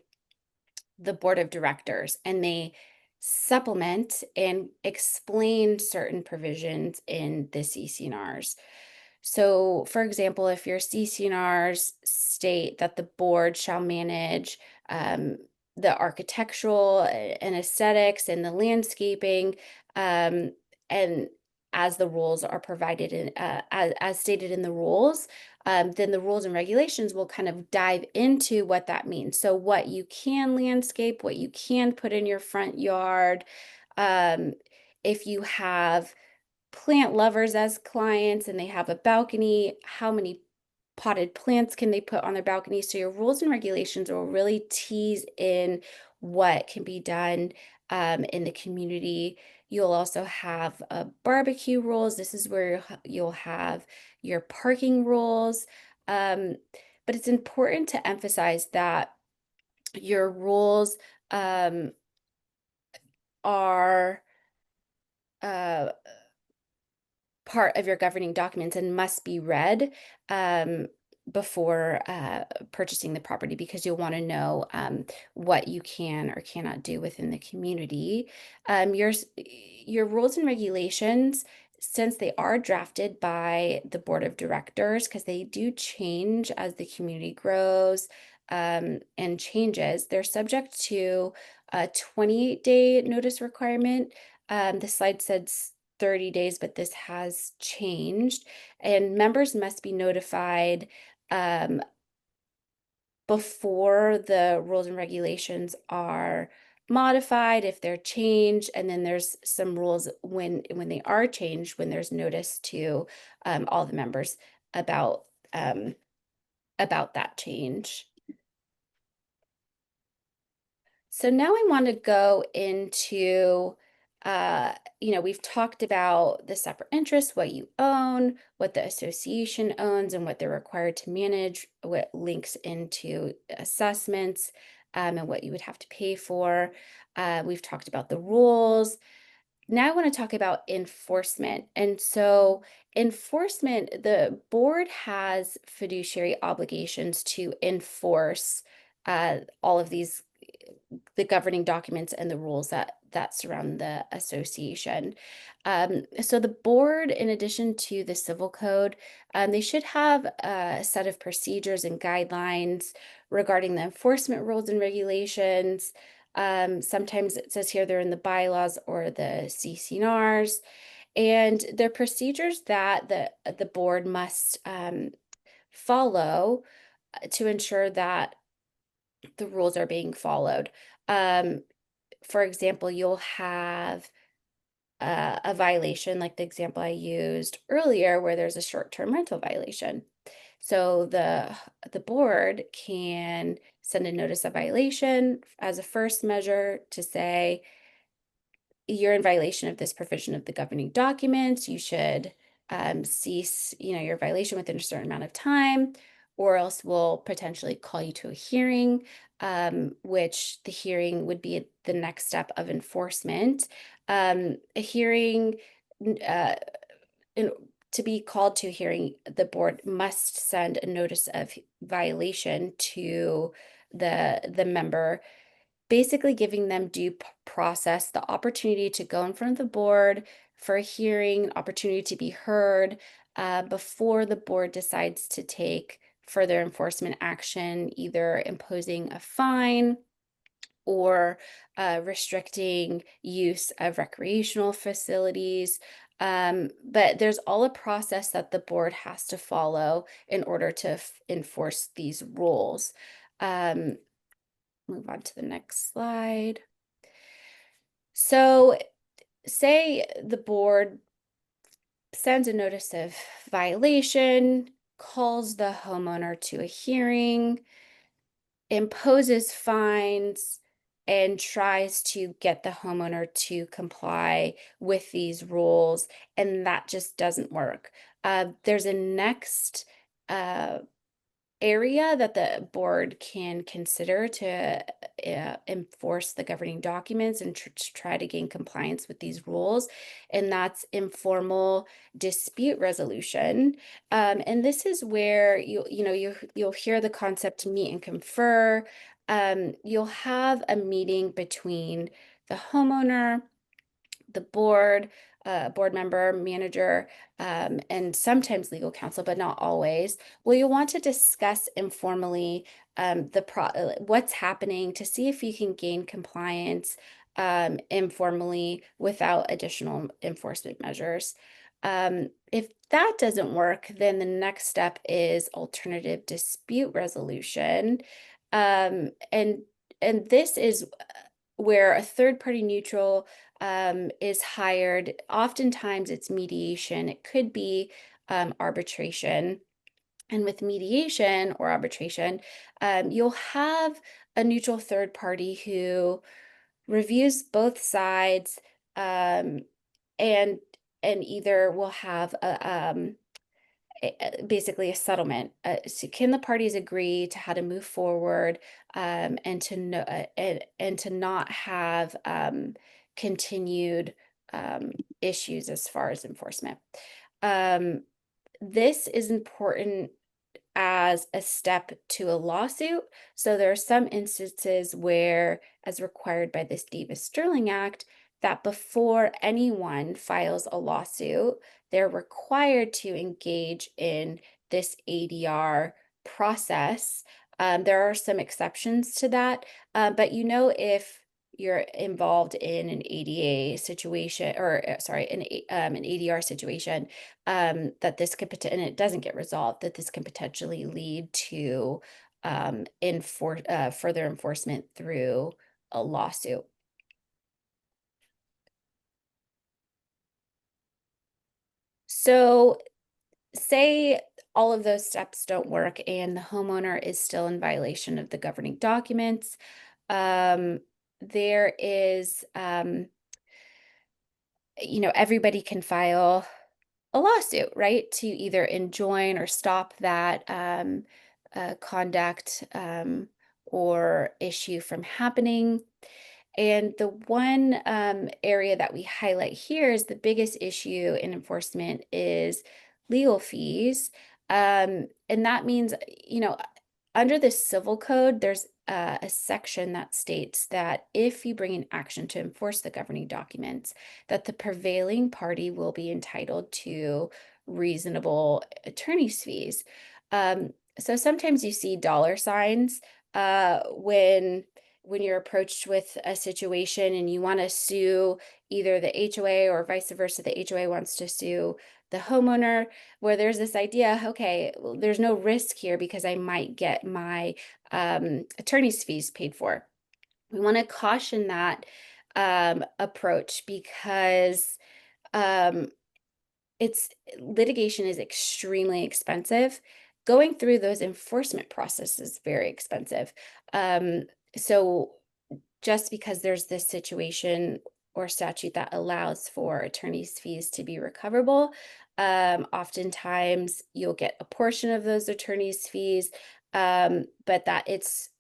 the board of directors, and they supplement and explain certain provisions in the CCNRs. So, for example, if your CCNRs state that the board shall manage um, the architectural and aesthetics and the landscaping, um, and as the rules are provided in, as stated in the rules, then the rules and regulations will kind of dive into what that means. So, what you can landscape, what you can put in your front yard, um, if you have plant lovers as clients and they have a balcony, how many potted plants can they put on their balcony? So your rules and regulations will really tease in what can be done in the community. You'll also have barbecue rules. This is where you'll have your parking rules. Um, but it's important to emphasize that your rules um, are uh, part of your governing documents and must be read um, before purchasing the property, because you'll want to know what you can or cannot do within the community. Your rules and regulations, since they are drafted by the board of directors, because they do change as the community grows and changes, they're subject to a 28-day notice requirement. The slide says 30 days, but this has changed. And members must be notified um, before the rules and regulations are modified if they're changed. And then there's some rules when they are changed, when there's notice to all the members about um, about that change. So now I want to go into, we've talked about the separate interests, what you own, what the association owns, and what they're required to manage, what links into assessments, and what you would have to pay for. We've talked about the rules. Now I want to talk about enforcement. And so, enforcement, the board has fiduciary obligations to enforce all of these, the governing documents and the rules that surround the association. So the board, in addition to the civil code, they should have a set of procedures and guidelines regarding the enforcement rules and regulations. Sometimes it says here they're in the bylaws or the CCNRs, and they're procedures that the board must follow to ensure that the rules are being followed. Um, for example, you'll have a violation, like the example I used earlier, where there's a short-term rental violation. So the board can send a notice of violation as a first measure to say, you're in violation of this provision of the governing documents. You should cease, your violation within a certain amount of time, or else we'll potentially call you to a hearing, which the hearing would be the next step of enforcement. A hearing, uh, in, to be called to a hearing, the board must send a notice of violation to the member, basically giving them due process, the opportunity to go in front of the board for a hearing, an opportunity to be heard before the board decides to take further enforcement action, either imposing a fine or restricting use of recreational facilities. But there's all a process that the board has to follow in order to enforce these rules. Um, Move on to the next slide. So, say the board sends a notice of violation, calls the homeowner to a hearing, imposes fines, and tries to get the homeowner to comply with these rules, and that just doesn't work. There's a next area that the board can consider to enforce the governing documents and to try to gain compliance with these rules, and that's informal dispute resolution. And this is where you'll hear the concept meet and confer. You'll have a meeting between the homeowner, the board, board member, manager, and sometimes legal counsel, but not always. Well, you'll want to discuss informally what's happening to see if you can gain compliance informally without additional enforcement measures. If that doesn't work, then the next step is alternative dispute resolution. And this is where a third party neutral is hired. Oftentimes it's mediation, it could be arbitration. And with mediation or arbitration, you'll have a neutral third party who reviews both sides, um, and either will have basically a settlement. So can the parties agree to how to move forward, and to know and to not have continued issues as far as enforcement. Um, this is important as a step to a lawsuit. So there are some instances where, as required by this Davis-Sterling Act, that before anyone files a lawsuit, they're required to engage in this ADR process. There are some exceptions to that, but if you're involved in an ADA situation, or sorry, an ADR situation, that this could and it doesn't get resolved, that this can potentially lead to further enforcement through a lawsuit. So, say all of those steps don't work and the homeowner is still in violation of the governing documents. Um, there is, everybody can file a lawsuit, right, to either enjoin or stop that conduct, or issue from happening. And the one area that we highlight here is the biggest issue in enforcement is legal fees. And that means, under the civil code, there's a section that states that if you bring an action to enforce the governing documents, that the prevailing party will be entitled to reasonable attorney's fees. So sometimes you see dollar signs when you're approached with a situation and you want to sue either the HOA or vice versa, the HOA wants to sue the homeowner, where there's this idea, okay, well, there's no risk here because I might get my attorney's fees paid for. We want to caution that approach because um, it's litigation is extremely expensive. Going through those enforcement processes is very expensive. Um, so just because there's this situation or statute that allows for attorney's fees to be recoverable, oftentimes you'll get a portion of those attorney's fees, but it's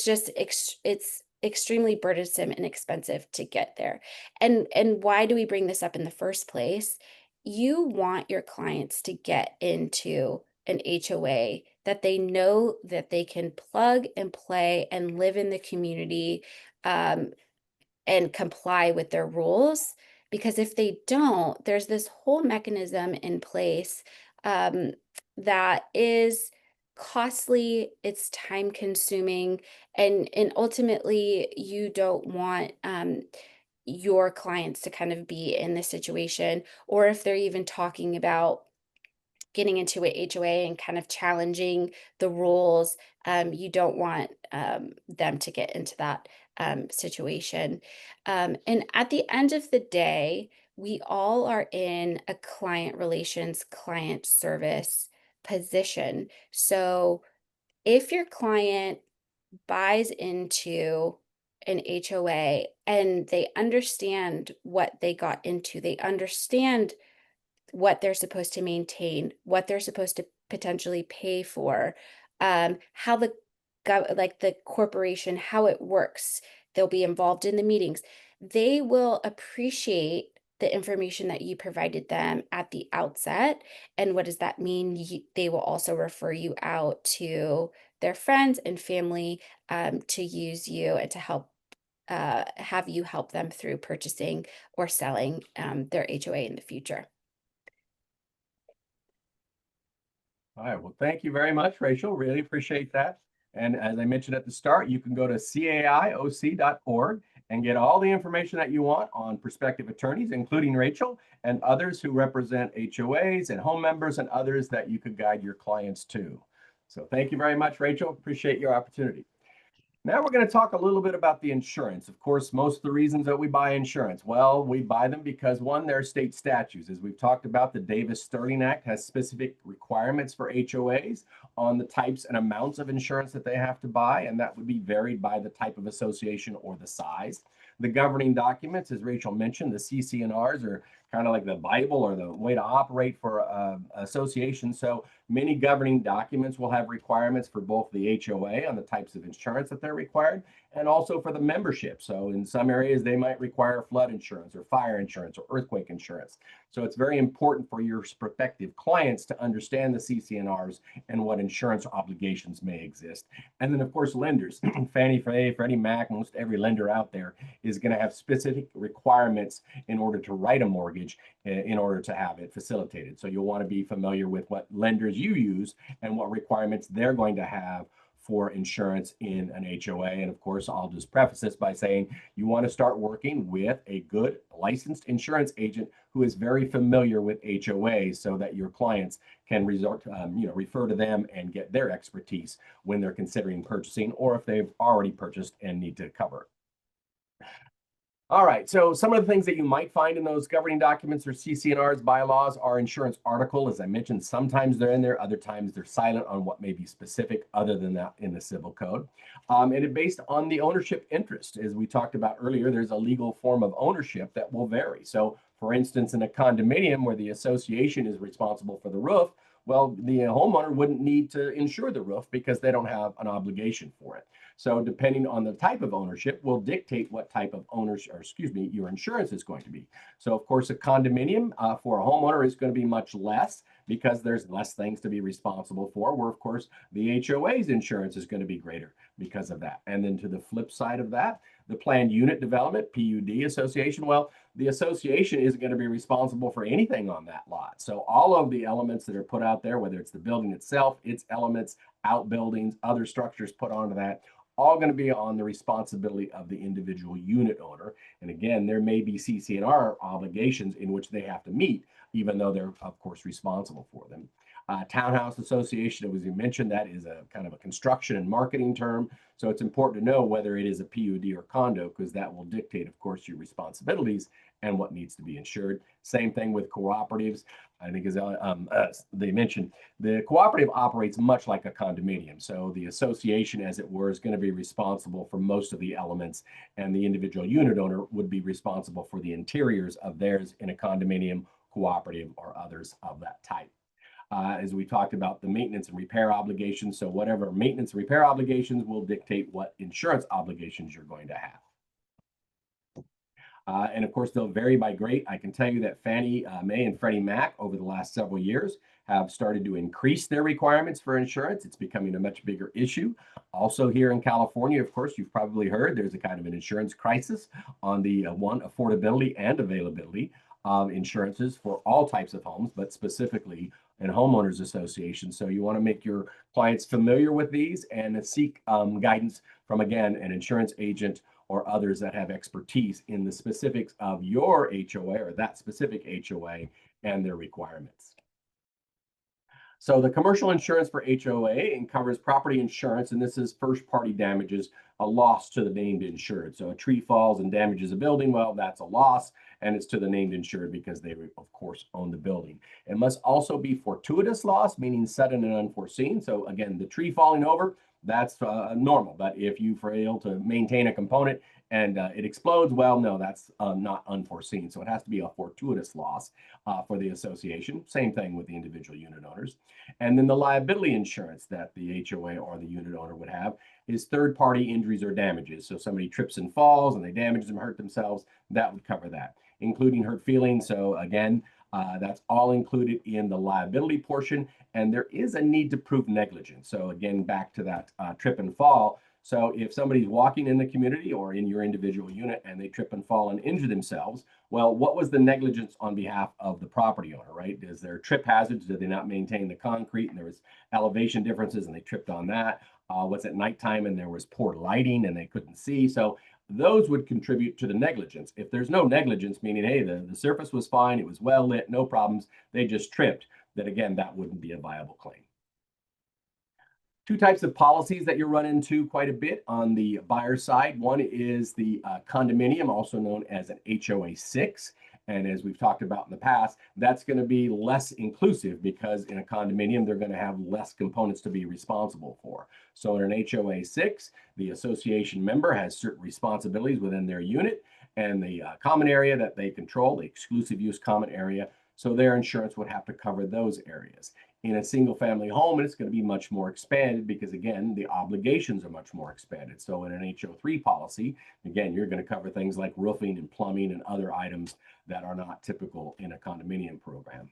just it's extremely burdensome and expensive to get there. And why do we bring this up in the first place? You want your clients to get into an HOA that they know that they can plug and play and live in the community, um, and comply with their rules. Because if they don't, there's this whole mechanism in place um, that is costly, it's time consuming, and ultimately you don't want your clients to kind of be in this situation, or if they're even talking about getting into a HOA and kind of challenging the rules, you don't want them to get into that situation. And at the end of the day, we all are in a client relations, client service position. So if your client buys into an HOA and they understand what they got into, they understand what they're supposed to maintain, what they're supposed to potentially pay for, how like the corporation, how it works. They'll be involved in the meetings. They will appreciate the information that you provided them at the outset. And what does that mean? They will also refer you out to their friends and family to use you and to help have you help them through purchasing or selling their HOA in the future. All right. Well, thank you very much, Rachel. Really appreciate that. And as I mentioned at the start, you can go to caioc.org and get all the information that you want on prospective attorneys, including Rachel and others who represent HOAs and home members and others that you could guide your clients to. So thank you very much, Rachel. Appreciate your opportunity. Now we're going to talk a little bit about the insurance. Of course, most of the reasons that we buy insurance, well, we buy them because one, there are state statutes. As we've talked about, the Davis-Sterling Act has specific requirements for HOAs on the types and amounts of insurance that they have to buy, and that would be varied by the type of association or the size. The governing documents, as Rachel mentioned, the CC&Rs are kind of like the Bible or the way to operate for associations. So many governing documents will have requirements for both the HOA on the types of insurance that they're required and also for the membership. So in some areas, they might require flood insurance or fire insurance or earthquake insurance. So it's very important for your prospective clients to understand the CCNRs and what insurance obligations may exist. And then, of course, lenders, Fannie Mae, Freddie Mac, most every lender out there is going to have specific requirements in order to write a mortgage in order to have it facilitated. So you'll want to be familiar with what lenders you use and what requirements they're going to have for insurance in an HOA. And of course, I'll just preface this by saying you want to start working with a good licensed insurance agent who is very familiar with HOAs so that your clients can refer to them and get their expertise when they're considering purchasing or if they've already purchased and need to cover it. All right, so some of the things that you might find in those governing documents or CCNRs, bylaws, are insurance article. As I mentioned, sometimes they're in there, other times they're silent on what may be specific other than that in the civil code. And it's based on the ownership interest. As we talked about earlier, there's a legal form of ownership that will vary. So for instance, in a condominium where the association is responsible for the roof, well, the homeowner wouldn't need to insure the roof because they don't have an obligation for it. So depending on the type of ownership will dictate what type of ownership, or excuse me, your insurance is going to be. So of course, a condominium for a homeowner is going to be much less because there's less things to be responsible for, where of course the HOA's insurance is going to be greater because of that. And then to the flip side of that, the planned unit development, PUD association, well, the association isn't going to be responsible for anything on that lot. So all of the elements that are put out there, whether it's the building itself, its elements, outbuildings, other structures put onto that, all going to be on the responsibility of the individual unit owner. And again, there may be CCNR obligations in which they have to meet, even though they're, of course, responsible for them. Townhouse association, as you mentioned, that is a kind of a construction and marketing term. So it's important to know whether it is a PUD or condo, because that will dictate, of course, your responsibilities and what needs to be insured. Same thing with cooperatives. I think as they mentioned, the cooperative operates much like a condominium. So the association, as it were, is going to be responsible for most of the elements, and the individual unit owner would be responsible for the interiors of theirs in a condominium, cooperative, or others of that type. As we talked about the maintenance and repair obligations. So whatever maintenance and repair obligations will dictate what insurance obligations you're going to have. And of course, they'll vary by grade. I can tell you that Fannie Mae and Freddie Mac over the last several years have started to increase their requirements for insurance. It's becoming a much bigger issue. Also here in California, of course, you've probably heard there's a kind of an insurance crisis on the affordability and availability of insurances for all types of homes, but specifically in homeowners associations. So you want to make your clients familiar with these and seek guidance from, again, an insurance agent or others that have expertise in the specifics of your HOA or that specific HOA and their requirements. So the commercial insurance for HOA covers property insurance, and this is first-party damages, a loss to the named insured. So a tree falls and damages a building, well, that's a loss, and it's to the named insured because they, of course, own the building. It must also be fortuitous loss, meaning sudden and unforeseen. So again, the tree falling over, that's normal. But if you fail to maintain a component and it explodes, well, no, that's not unforeseen. So it has to be a fortuitous loss for the association. Same thing with the individual unit owners. And then the liability insurance that the HOA or the unit owner would have is third-party injuries or damages. So somebody trips and falls and they damage them, hurt themselves, that would cover that, including hurt feelings. So again, that's all included in the liability portion. And there is a need to prove negligence. So again, back to that trip and fall. So if somebody's walking in the community or in your individual unit and they trip and fall and injure themselves, well, what was the negligence on behalf of the property owner, right? Is there trip hazards? Did they not maintain the concrete and there was elevation differences and they tripped on that? Was it nighttime and there was poor lighting and they couldn't see? So those would contribute to the negligence. If there's no negligence, meaning, hey, the surface was fine, it was well lit, no problems, they just tripped, then again, that wouldn't be a viable claim. Two types of policies that you run into quite a bit on the buyer side. One is the condominium, also known as an HOA 6. And as we've talked about in the past, that's going to be less inclusive because in a condominium, they're going to have less components to be responsible for. So in an HOA 6, the association member has certain responsibilities within their unit. and the common area that they control, the exclusive use common area. So their insurance would have to cover those areas. In a single family home, it's going to be much more expanded because, again, the obligations are much more expanded. So in an HO3 policy, again, you're going to cover things like roofing and plumbing and other items that are not typical in a condominium program.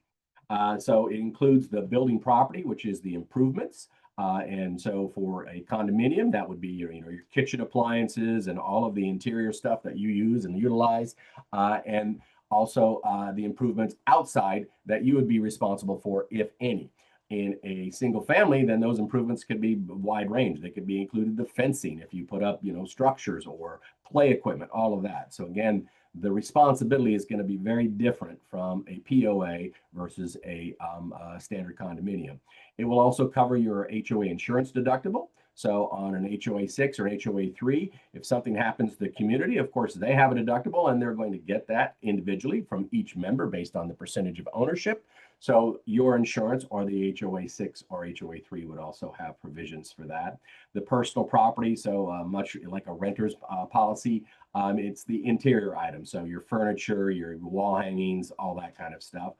So it includes the building property, which is the improvements. And so for a condominium, that would be your kitchen appliances and all of the interior stuff that you use and utilize, and also the improvements outside that you would be responsible for, if any. In a single family, then those improvements could be wide range. They could be included the fencing if you put up, structures or play equipment, all of that. So again, the responsibility is going to be very different from a POA versus a standard condominium. It will also cover your HOA insurance deductible. So on an HOA 6 or HOA 3, if something happens to the community, of course, they have a deductible and they're going to get that individually from each member based on the percentage of ownership. So your insurance or the HOA 6 or HOA 3 would also have provisions for that. The personal property, so much like a renter's policy, it's the interior items. So your furniture, your wall hangings, all that kind of stuff.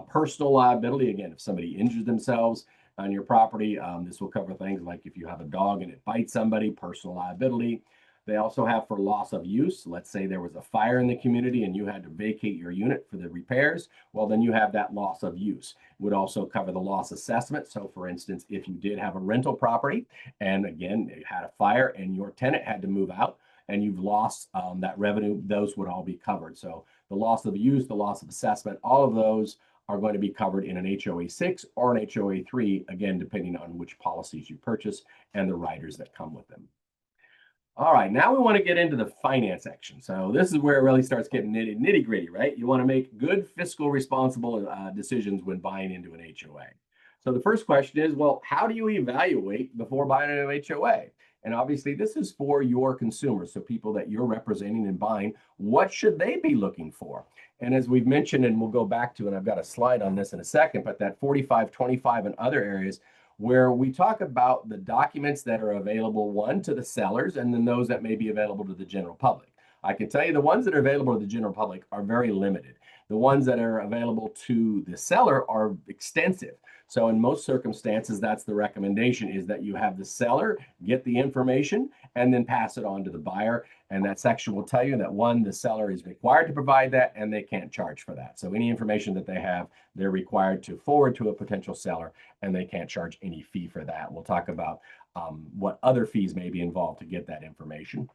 Personal liability, again, if somebody injures themselves on your property, this will cover things like if you have a dog and it bites somebody, personal liability. They also have for loss of use. Let's say there was a fire in the community and you had to vacate your unit for the repairs. Well, then you have that loss of use. It would also cover the loss assessment. So for instance, if you did have a rental property and again, it had a fire and your tenant had to move out and you've lost that revenue, those would all be covered. So the loss of use, the loss of assessment, all of those are going to be covered in an HOA 6 or an HOA 3, again, depending on which policies you purchase and the riders that come with them. All right, now we want to get into the finance section. So this is where it really starts getting nitty gritty, right? You want to make good fiscal responsible decisions when buying into an HOA. So the first question is, well, how do you evaluate before buying an HOA? And obviously this is for your consumers, so people that you're representing and buying, what should they be looking for? And as we've mentioned, and we'll go back to, and I've got a slide on this in a second, but that 4525 and other areas where we talk about the documents that are available, one, to the sellers, and then those that may be available to the general public. I can tell you the ones that are available to the general public are very limited. The ones that are available to the seller are extensive. So in most circumstances, that's the recommendation, is that you have the seller get the information and then pass it on to the buyer. And that section will tell you that, one, the seller is required to provide that and they can't charge for that. So any information that they have, they're required to forward to a potential seller and they can't charge any fee for that. We'll talk about what other fees may be involved to get that information.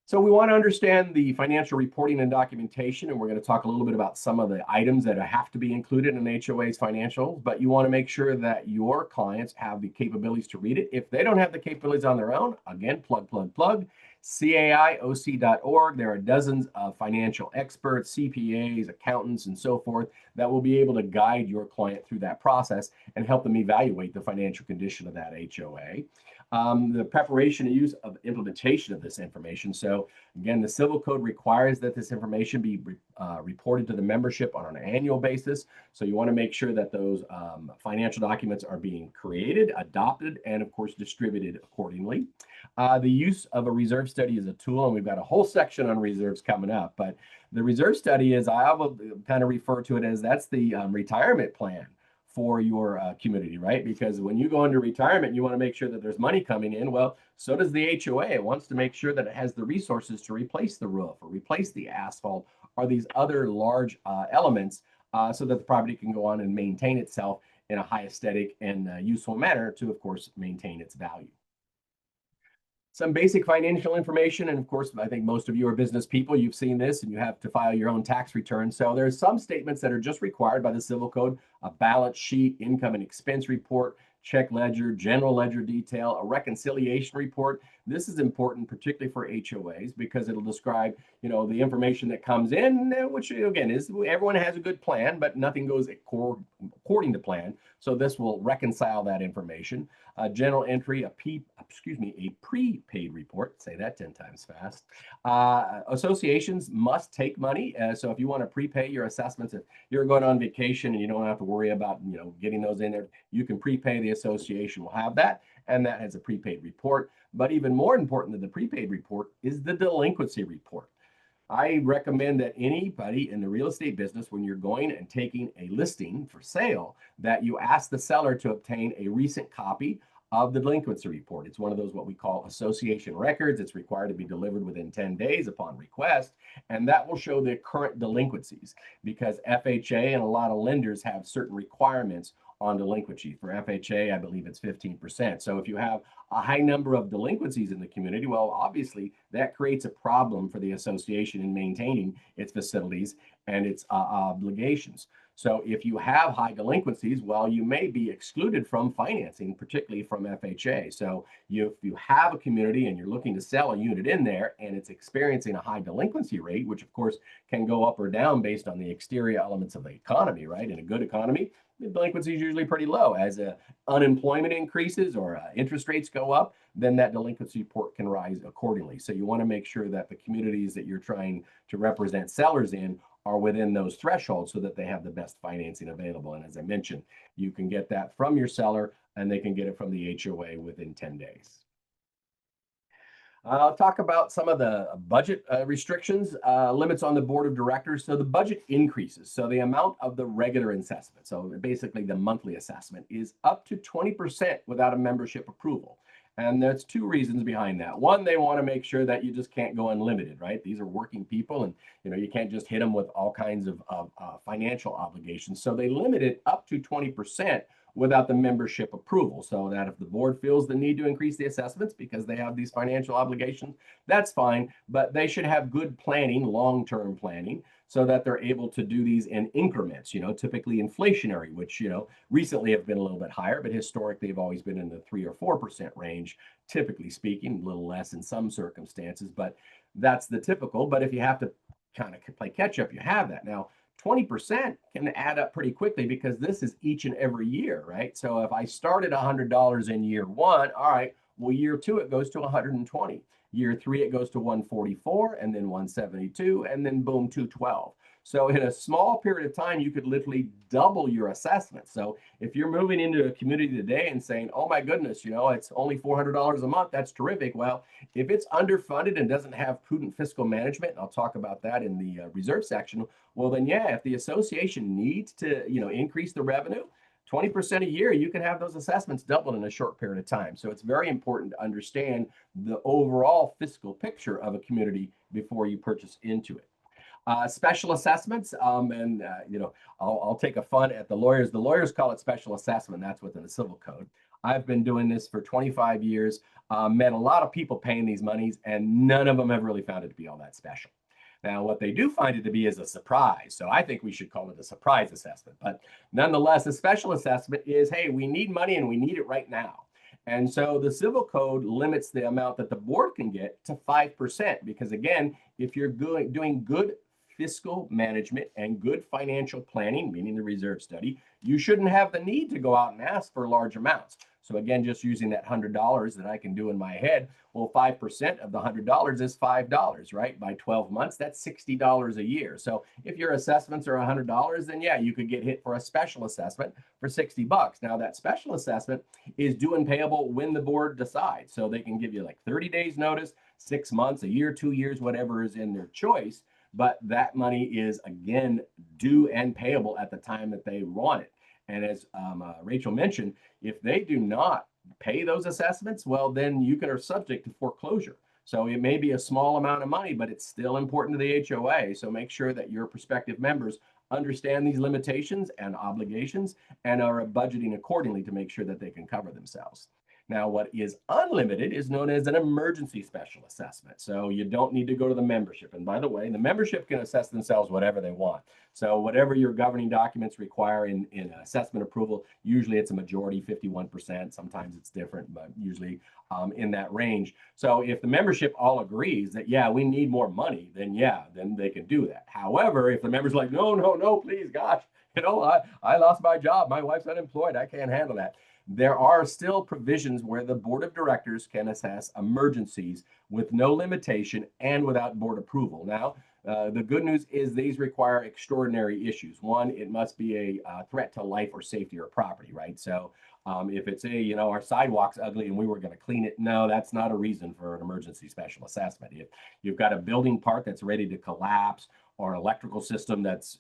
So we want to understand the financial reporting and documentation, and we're going to talk a little bit about some of the items that have to be included in HOA's financials, but you want to make sure that your clients have the capabilities to read it. If they don't have the capabilities on their own, again, plug, CAIOC.org. There are dozens of financial experts, CPAs, accountants, and so forth that will be able to guide your client through that process and help them evaluate the financial condition of that HOA. The preparation and use of implementation of this information. So again, the Civil Code requires that this information be reported to the membership on an annual basis. So you want to make sure that those financial documents are being created, adopted, and of course distributed accordingly. The use of a reserve study is a tool, and we've got a whole section on reserves coming up. But the reserve study is, I will kind of refer to it as, that's the retirement plan for your community, right? Because when you go into retirement, you want to make sure that there's money coming in. Well, so does the HOA. It wants to make sure that it has the resources to replace the roof or replace the asphalt or these other large elements so that the property can go on and maintain itself in a high aesthetic and useful manner to, of course, maintain its value. Some basic financial information, and of course, I think most of you are business people. You've seen this, and you have to file your own tax return. So there's some statements that are just required by the Civil Code: a balance sheet, income and expense report, check ledger, general ledger detail, a reconciliation report. This is important, particularly for HOAs, because it'll describe, the information that comes in, which again is, everyone has a good plan, but nothing goes according to plan. So this will reconcile that information. General entry, a prepaid report. Say that 10 times fast. Associations must take money. So if you want to prepay your assessments, if you're going on vacation and you don't have to worry about, getting those in there, you can prepay. The association will have that, and that has a prepaid report. But even more important than the prepaid report is the delinquency report. I recommend that anybody in the real estate business, when you're going and taking a listing for sale, that you ask the seller to obtain a recent copy of the delinquency report. It's one of those what we call association records. It's required to be delivered within 10 days upon request, and that will show the current delinquencies because FHA and a lot of lenders have certain requirements on delinquency. For FHA, I believe it's 15%. So if you have a high number of delinquencies in the community, well, obviously that creates a problem for the association in maintaining its facilities and its obligations. So if you have high delinquencies, well, you may be excluded from financing, particularly from FHA. So if you have a community and you're looking to sell a unit in there and it's experiencing a high delinquency rate, which of course can go up or down based on the exterior elements of the economy, right? In a good economy, the delinquency is usually pretty low. As unemployment increases or interest rates go up, then that delinquency report can rise accordingly. So you want to make sure that the communities that you're trying to represent sellers in are within those thresholds so that they have the best financing available. And as I mentioned, you can get that from your seller and they can get it from the HOA within 10 days. I'll talk about some of the budget restrictions, limits on the board of directors. So the budget increases. So the amount of the regular assessment, so basically the monthly assessment, is up to 20% without a membership approval. And there's two reasons behind that. One, they want to make sure that you just can't go unlimited, right? These are working people, and you can't just hit them with all kinds of financial obligations. So they limit it up to 20% without the membership approval, so that if the board feels the need to increase the assessments because they have these financial obligations, that's fine, but they should have good planning, long-term planning, so that they're able to do these in increments, typically inflationary, which, recently have been a little bit higher, but historically have always been in the 3 or 4% range, typically speaking, a little less in some circumstances, but that's the typical. But if you have to kind of play catch up, you have that. Now, 20% can add up pretty quickly because this is each and every year, right? So if I started $100 in year one, all right, well, year two, it goes to 120. Year three, it goes to 144, and then 172, and then boom, 212. So in a small period of time, you could literally double your assessment. So if you're moving into a community today and saying, oh my goodness, it's only $400 a month, that's terrific. Well, if it's underfunded and doesn't have prudent fiscal management, and I'll talk about that in the reserve section, well then yeah, if the association needs to, increase the revenue, 20% a year, you can have those assessments doubled in a short period of time. So it's very important to understand the overall fiscal picture of a community before you purchase into it. Special assessments, and I'll take a fun at the lawyers. The lawyers call it special assessment. That's within the civil code. I've been doing this for 25 years, met a lot of people paying these monies, and none of them have really found it to be all that special. Now, what they do find it to be is a surprise. So I think we should call it a surprise assessment. But nonetheless, a special assessment is, hey, we need money and we need it right now. And so the civil code limits the amount that the board can get to 5%, because again, if you're doing good fiscal management and good financial planning, meaning the reserve study, you shouldn't have the need to go out and ask for large amounts. So again, just using that $100 that I can do in my head, well, 5% of the $100 is $5, right? By 12 months, that's $60 a year. So if your assessments are $100, then yeah, you could get hit for a special assessment for $60. Now that special assessment is due and payable when the board decides. So they can give you like 30 days notice, 6 months, a year, 2 years, whatever is in their choice. But that money is again due and payable at the time that they want it. And as Rachel mentioned, if they do not pay those assessments, well, then you are subject to foreclosure. So it may be a small amount of money, but it's still important to the HOA. So make sure that your prospective members understand these limitations and obligations and are budgeting accordingly to make sure that they can cover themselves. Now, what is unlimited is known as an emergency special assessment. So you don't need to go to the membership. And by the way, the membership can assess themselves whatever they want. So whatever your governing documents require in assessment approval, usually it's a majority, 51%. Sometimes it's different, but usually in that range. So if the membership all agrees that, yeah, we need more money, then yeah, then they can do that. However, if the member's like, no, no, no, please, gosh, I lost my job, my wife's unemployed, I can't handle that. There are still provisions where the board of directors can assess emergencies with no limitation and without board approval. Now, the good news is these require extraordinary issues. One, it must be a threat to life or safety or property, right? So If it's our sidewalk's ugly and we were going to clean it, no, that's not a reason for an emergency special assessment. If you've got a building part that's ready to collapse, or an electrical system that's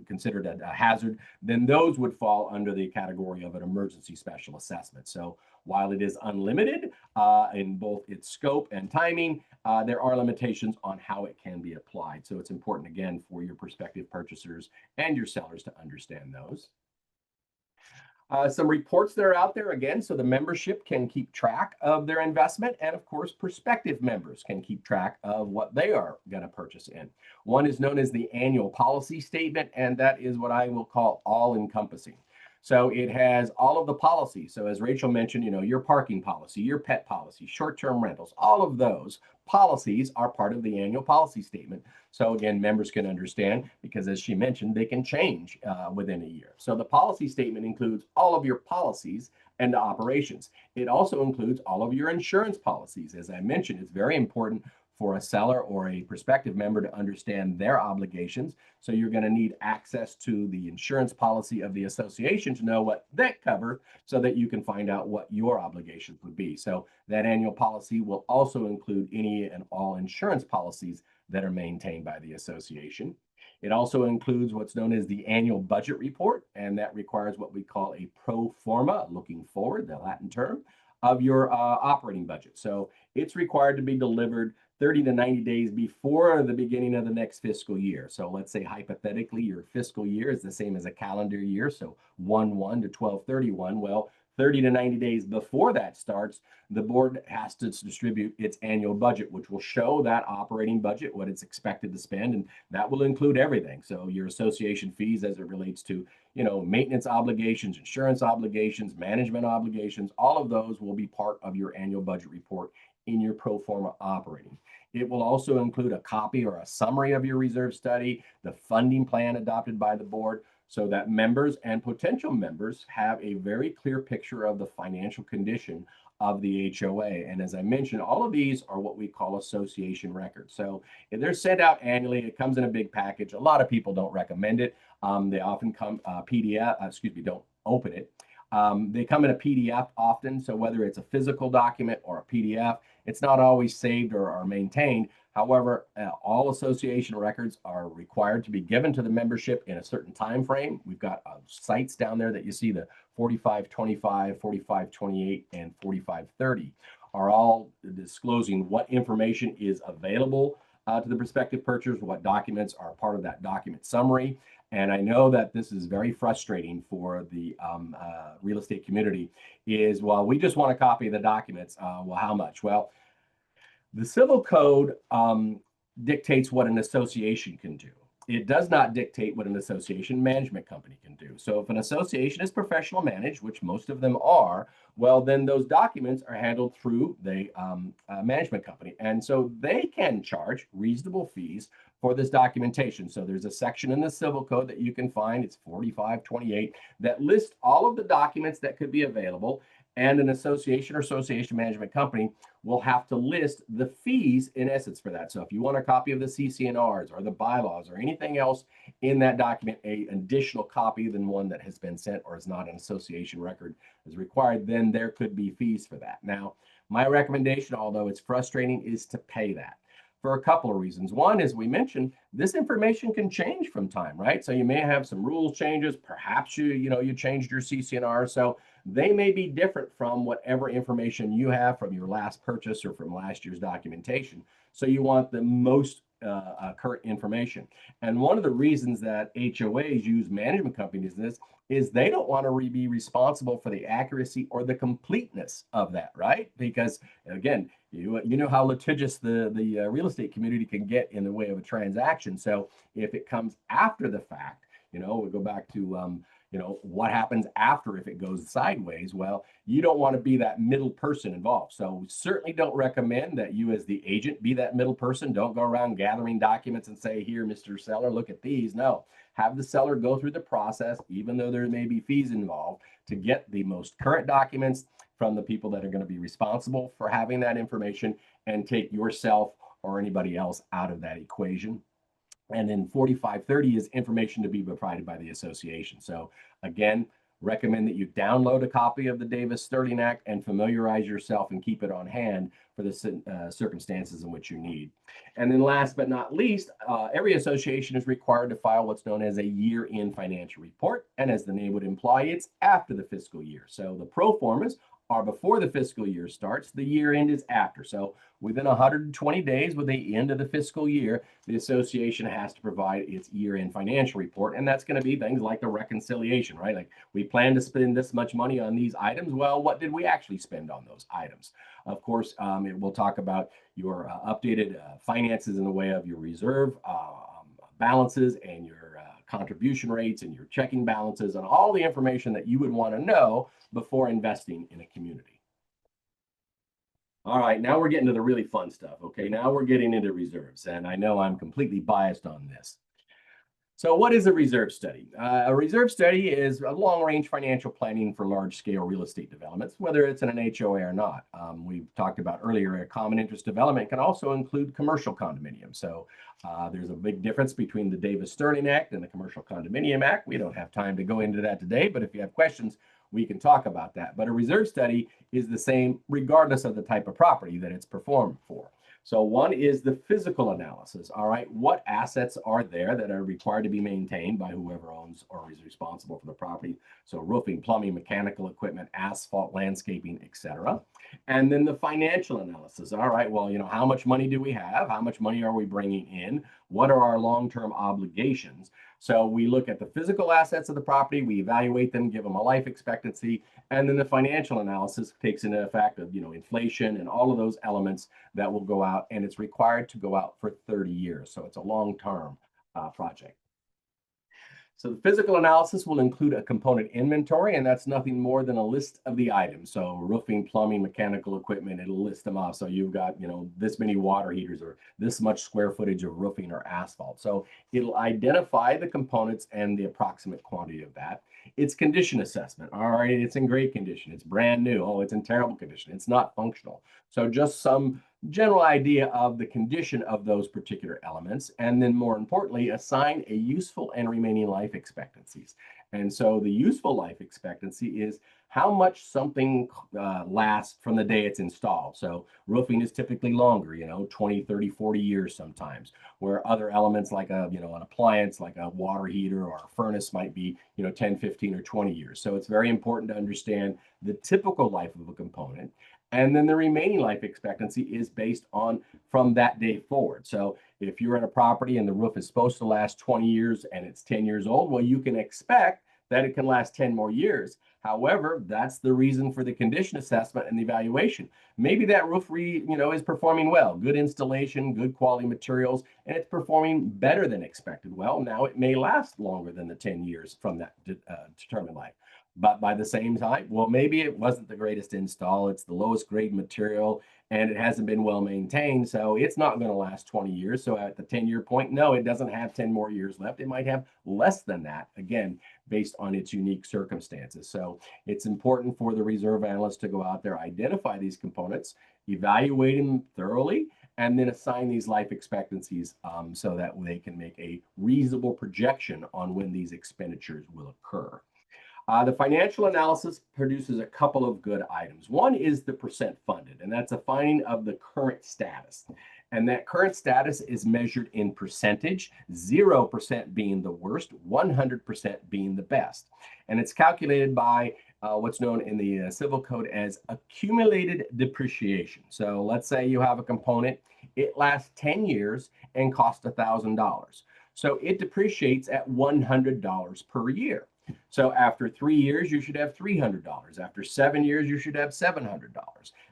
considered a hazard, then those would fall under the category of an emergency special assessment. So while it is unlimited in both its scope and timing, there are limitations on how it can be applied. So it's important, again, for your prospective purchasers and your sellers to understand those. Some reports that are out there again, so the membership can keep track of their investment, and of course, prospective members can keep track of what they are going to purchase in. One is known as the annual policy statement, and that is what I will call all encompassing. So it has all of the policies. So as Rachel mentioned, your parking policy, your pet policy, short-term rentals, all of those policies are part of the annual policy statement. So again, members can understand because as she mentioned, they can change within a year. So the policy statement includes all of your policies and operations. It also includes all of your insurance policies. As I mentioned, it's very important for a seller or a prospective member to understand their obligations. So you're going to need access to the insurance policy of the association to know what that covers so that you can find out what your obligations would be. So that annual policy will also include any and all insurance policies that are maintained by the association. It also includes what's known as the annual budget report, and that requires what we call a pro forma, looking forward, the Latin term, of your operating budget. So it's required to be delivered 30 to 90 days before the beginning of the next fiscal year. So let's say hypothetically your fiscal year is the same as a calendar year, so 1/1 to 12/31. Well, 30 to 90 days before that starts, the board has to distribute its annual budget, which will show that operating budget, what it's expected to spend, and that will include everything. So your association fees as it relates to, maintenance obligations, insurance obligations, management obligations, all of those will be part of your annual budget report in your pro forma operating. It will also include a copy or a summary of your reserve study, the funding plan adopted by the board, so that members and potential members have a very clear picture of the financial condition of the HOA. And as I mentioned, all of these are what we call association records. So if they're sent out annually, it comes in a big package. A lot of people don't recommend it. They often come PDF, don't open it. They come in a PDF often, so whether it's a physical document or a PDF, it's not always saved or maintained. However, all association records are required to be given to the membership in a certain time frame. We've got sites down there that you see, the 4525, 4528, and 4530 are all disclosing what information is available to the prospective purchasers, what documents are part of that document summary. And I know that this is very frustrating for the real estate community is, well, we just want a copy of the documents. Well, how much? Well, the civil code dictates what an association can do. It does not dictate what an association management company can do. So if an association is professional managed, which most of them are, well, then those documents are handled through the management company. And so they can charge reasonable fees for this documentation. So there's a section in the civil code that you can find, it's 4528, that lists all of the documents that could be available. And an association or association management company will have to list the fees in essence for that. So if you want a copy of the CC&Rs or the bylaws or anything else in that document, an additional copy than one that has been sent or is not an association record is required, then there could be fees for that. Now, my recommendation, although it's frustrating, is to pay that for a couple of reasons. One, as we mentioned, this information can change from time, right? So you may have some rules changes. Perhaps you changed your CC&R. So they may be different from whatever information you have from your last purchase or from last year's documentation. So you want the most current information. And one of the reasons that HOAs use management companies in this is they don't want to be responsible for the accuracy or the completeness of that, right? Because again, you know how litigious the real estate community can get in the way of a transaction. So if it comes after the fact, we go back to what happens after if it goes sideways. Well, you don't want to be that middle person involved. So we certainly don't recommend that you as the agent be that middle person. Don't go around gathering documents and say, here, Mr. Seller, look at these. No, have the seller go through the process, even though there may be fees involved, to get the most current documents from the people that are going to be responsible for having that information, and take yourself or anybody else out of that equation. And then 4530 is information to be provided by the association. So again, recommend that you download a copy of the Davis-Sterling Act and familiarize yourself and keep it on hand for the circumstances in which you need. And then last but not least, every association is required to file what's known as a year-end financial report. And as the name would imply, it's after the fiscal year. So the pro formas are before the fiscal year starts. The year end is after. So within 120 days, with the end of the fiscal year, the association has to provide its year-end financial report. And that's going to be things like the reconciliation, right? Like, we plan to spend this much money on these items. Well, what did we actually spend on those items? Of course, it will talk about your updated finances in the way of your reserve balances and your contribution rates and your checking balances and all the information that you would want to know before investing in a community. All right, now we're getting to the really fun stuff. Okay, now we're getting into reserves, and I know I'm completely biased on this. So what is a reserve study? A reserve study is a long-range financial planning for large-scale real estate developments, whether it's in an HOA or not. We've talked about earlier, a common interest development can also include commercial condominiums. So there's a big difference between the Davis-Sterling Act and the Commercial Condominium Act. We don't have time to go into that today, but if you have questions, we can talk about that. But a reserve study is the same regardless of the type of property that it's performed for. So one is the physical analysis. All right, what assets are there that are required to be maintained by whoever owns or is responsible for the property? So roofing, plumbing, mechanical equipment, asphalt, landscaping, etc. And then the financial analysis. All right, well, how much money do we have? How much money are we bringing in? What are our long-term obligations? So we look at the physical assets of the property, we evaluate them, give them a life expectancy, and then the financial analysis takes into effect of inflation and all of those elements that will go out, and it's required to go out for 30 years. So it's a long-term project. So the physical analysis will include a component inventory, and that's nothing more than a list of the items. So roofing, plumbing, mechanical equipment, it'll list them off. So you've got, this many water heaters or this much square footage of roofing or asphalt. So it'll identify the components and the approximate quantity of that. It's condition assessment. All right, it's in great condition. It's brand new. Oh, it's in terrible condition. It's not functional. So just some general idea of the condition of those particular elements, and then more importantly, assign a useful and remaining life expectancies. And so the useful life expectancy is how much something lasts from the day it's installed. So roofing is typically longer, 20, 30, 40 years sometimes, where other elements like an appliance, like a water heater or a furnace might be, 10, 15, or 20 years. So it's very important to understand the typical life of a component. And then the remaining life expectancy is based on from that day forward. So if you're in a property and the roof is supposed to last 20 years and it's 10 years old, well, you can expect that it can last 10 more years. However, that's the reason for the condition assessment and the evaluation. Maybe that roof is performing well, good installation, good quality materials, and it's performing better than expected. Well, now it may last longer than the 10 years from that determined life. But by the same time, well, maybe it wasn't the greatest install. It's the lowest grade material and it hasn't been well maintained. So it's not going to last 20 years. So at the 10-year point, no, it doesn't have 10 more years left. It might have less than that, again, based on its unique circumstances. So it's important for the reserve analyst to go out there, identify these components, evaluate them thoroughly, and then assign these life expectancies so that they can make a reasonable projection on when these expenditures will occur. The financial analysis produces a couple of good items. One is the percent funded, and that's a finding of the current status. And that current status is measured in percentage, 0% being the worst, 100% being the best. And it's calculated by what's known in the civil code as accumulated depreciation. So let's say you have a component, it lasts 10 years and costs $1,000. So it depreciates at $100 per year. So after 3 years, you should have $300. After 7 years, you should have $700.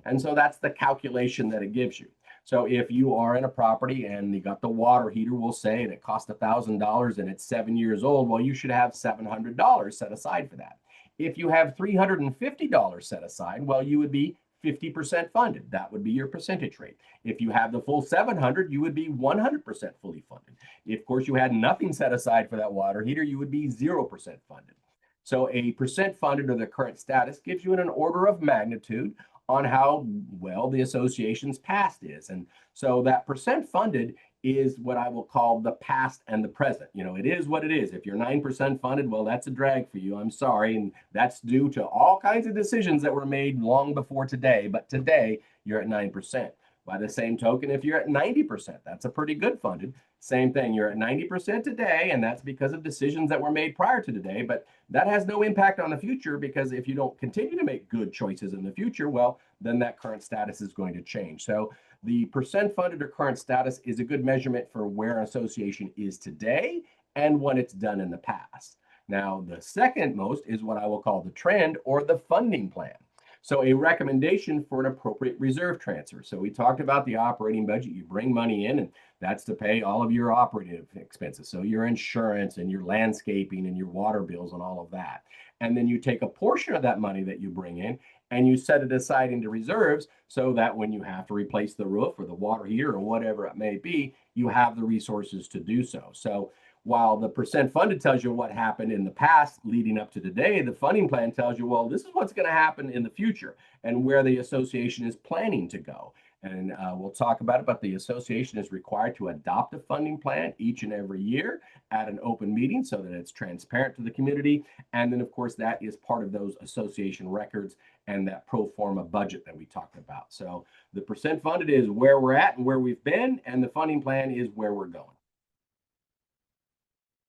And so that's the calculation that it gives you. So if you are in a property and you got the water heater, we'll say, and it cost $1,000 and it's 7 years old, well, you should have $700 set aside for that. If you have $350 set aside, well, you would be 50% funded. That would be your percentage rate. If you have the full 700, you would be 100% fully funded. If, of course, you had nothing set aside for that water heater, you would be 0% funded. So a percent funded or the current status gives you an order of magnitude on how well the association's past is. And so that percent funded is what I will call the past and the present. It is what it is. If you're 9% funded, well, that's a drag for you. I'm sorry. And that's due to all kinds of decisions that were made long before today. But today, you're at 9%. By the same token, if you're at 90%, that's a pretty good funded. Same thing, you're at 90% today, and that's because of decisions that were made prior to today. But that has no impact on the future, because if you don't continue to make good choices in the future, well, then that current status is going to change. So the percent funded or current status is a good measurement for where an association is today and what it's done in the past. Now, the second most is what I will call the trend or the funding plan. So a recommendation for an appropriate reserve transfer. So we talked about the operating budget. You bring money in, and that's to pay all of your operative expenses. So your insurance and your landscaping and your water bills and all of that. And then you take a portion of that money that you bring in and you set it aside into reserves, so that when you have to replace the roof or the water heater or whatever it may be, you have the resources to do so. So while the percent funded tells you what happened in the past leading up to today, the funding plan tells you, well, this is what's going to happen in the future and where the association is planning to go. And we'll talk about it, but the association is required to adopt a funding plan each and every year at an open meeting so that it's transparent to the community. And then, of course, that is part of those association records and that pro forma budget that we talked about. So the percent funded is where we're at and where we've been, and the funding plan is where we're going.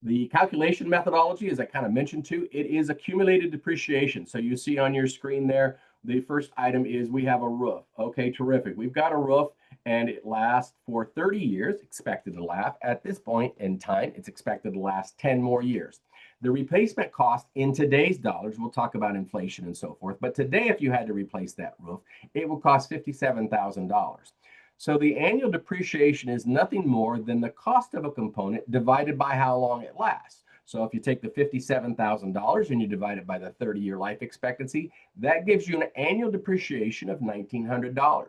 The calculation methodology, as I kind of mentioned too, it is accumulated depreciation. So you see on your screen there, the first item is we have a roof. Okay, terrific. We've got a roof and it lasts for 30 years, expected to last. At this point in time, it's expected to last 10 more years. The replacement cost in today's dollars, we'll talk about inflation and so forth, but today if you had to replace that roof, it will cost $57,000. So the annual depreciation is nothing more than the cost of a component divided by how long it lasts. So if you take the $57,000 and you divide it by the 30-year life expectancy, that gives you an annual depreciation of $1,900.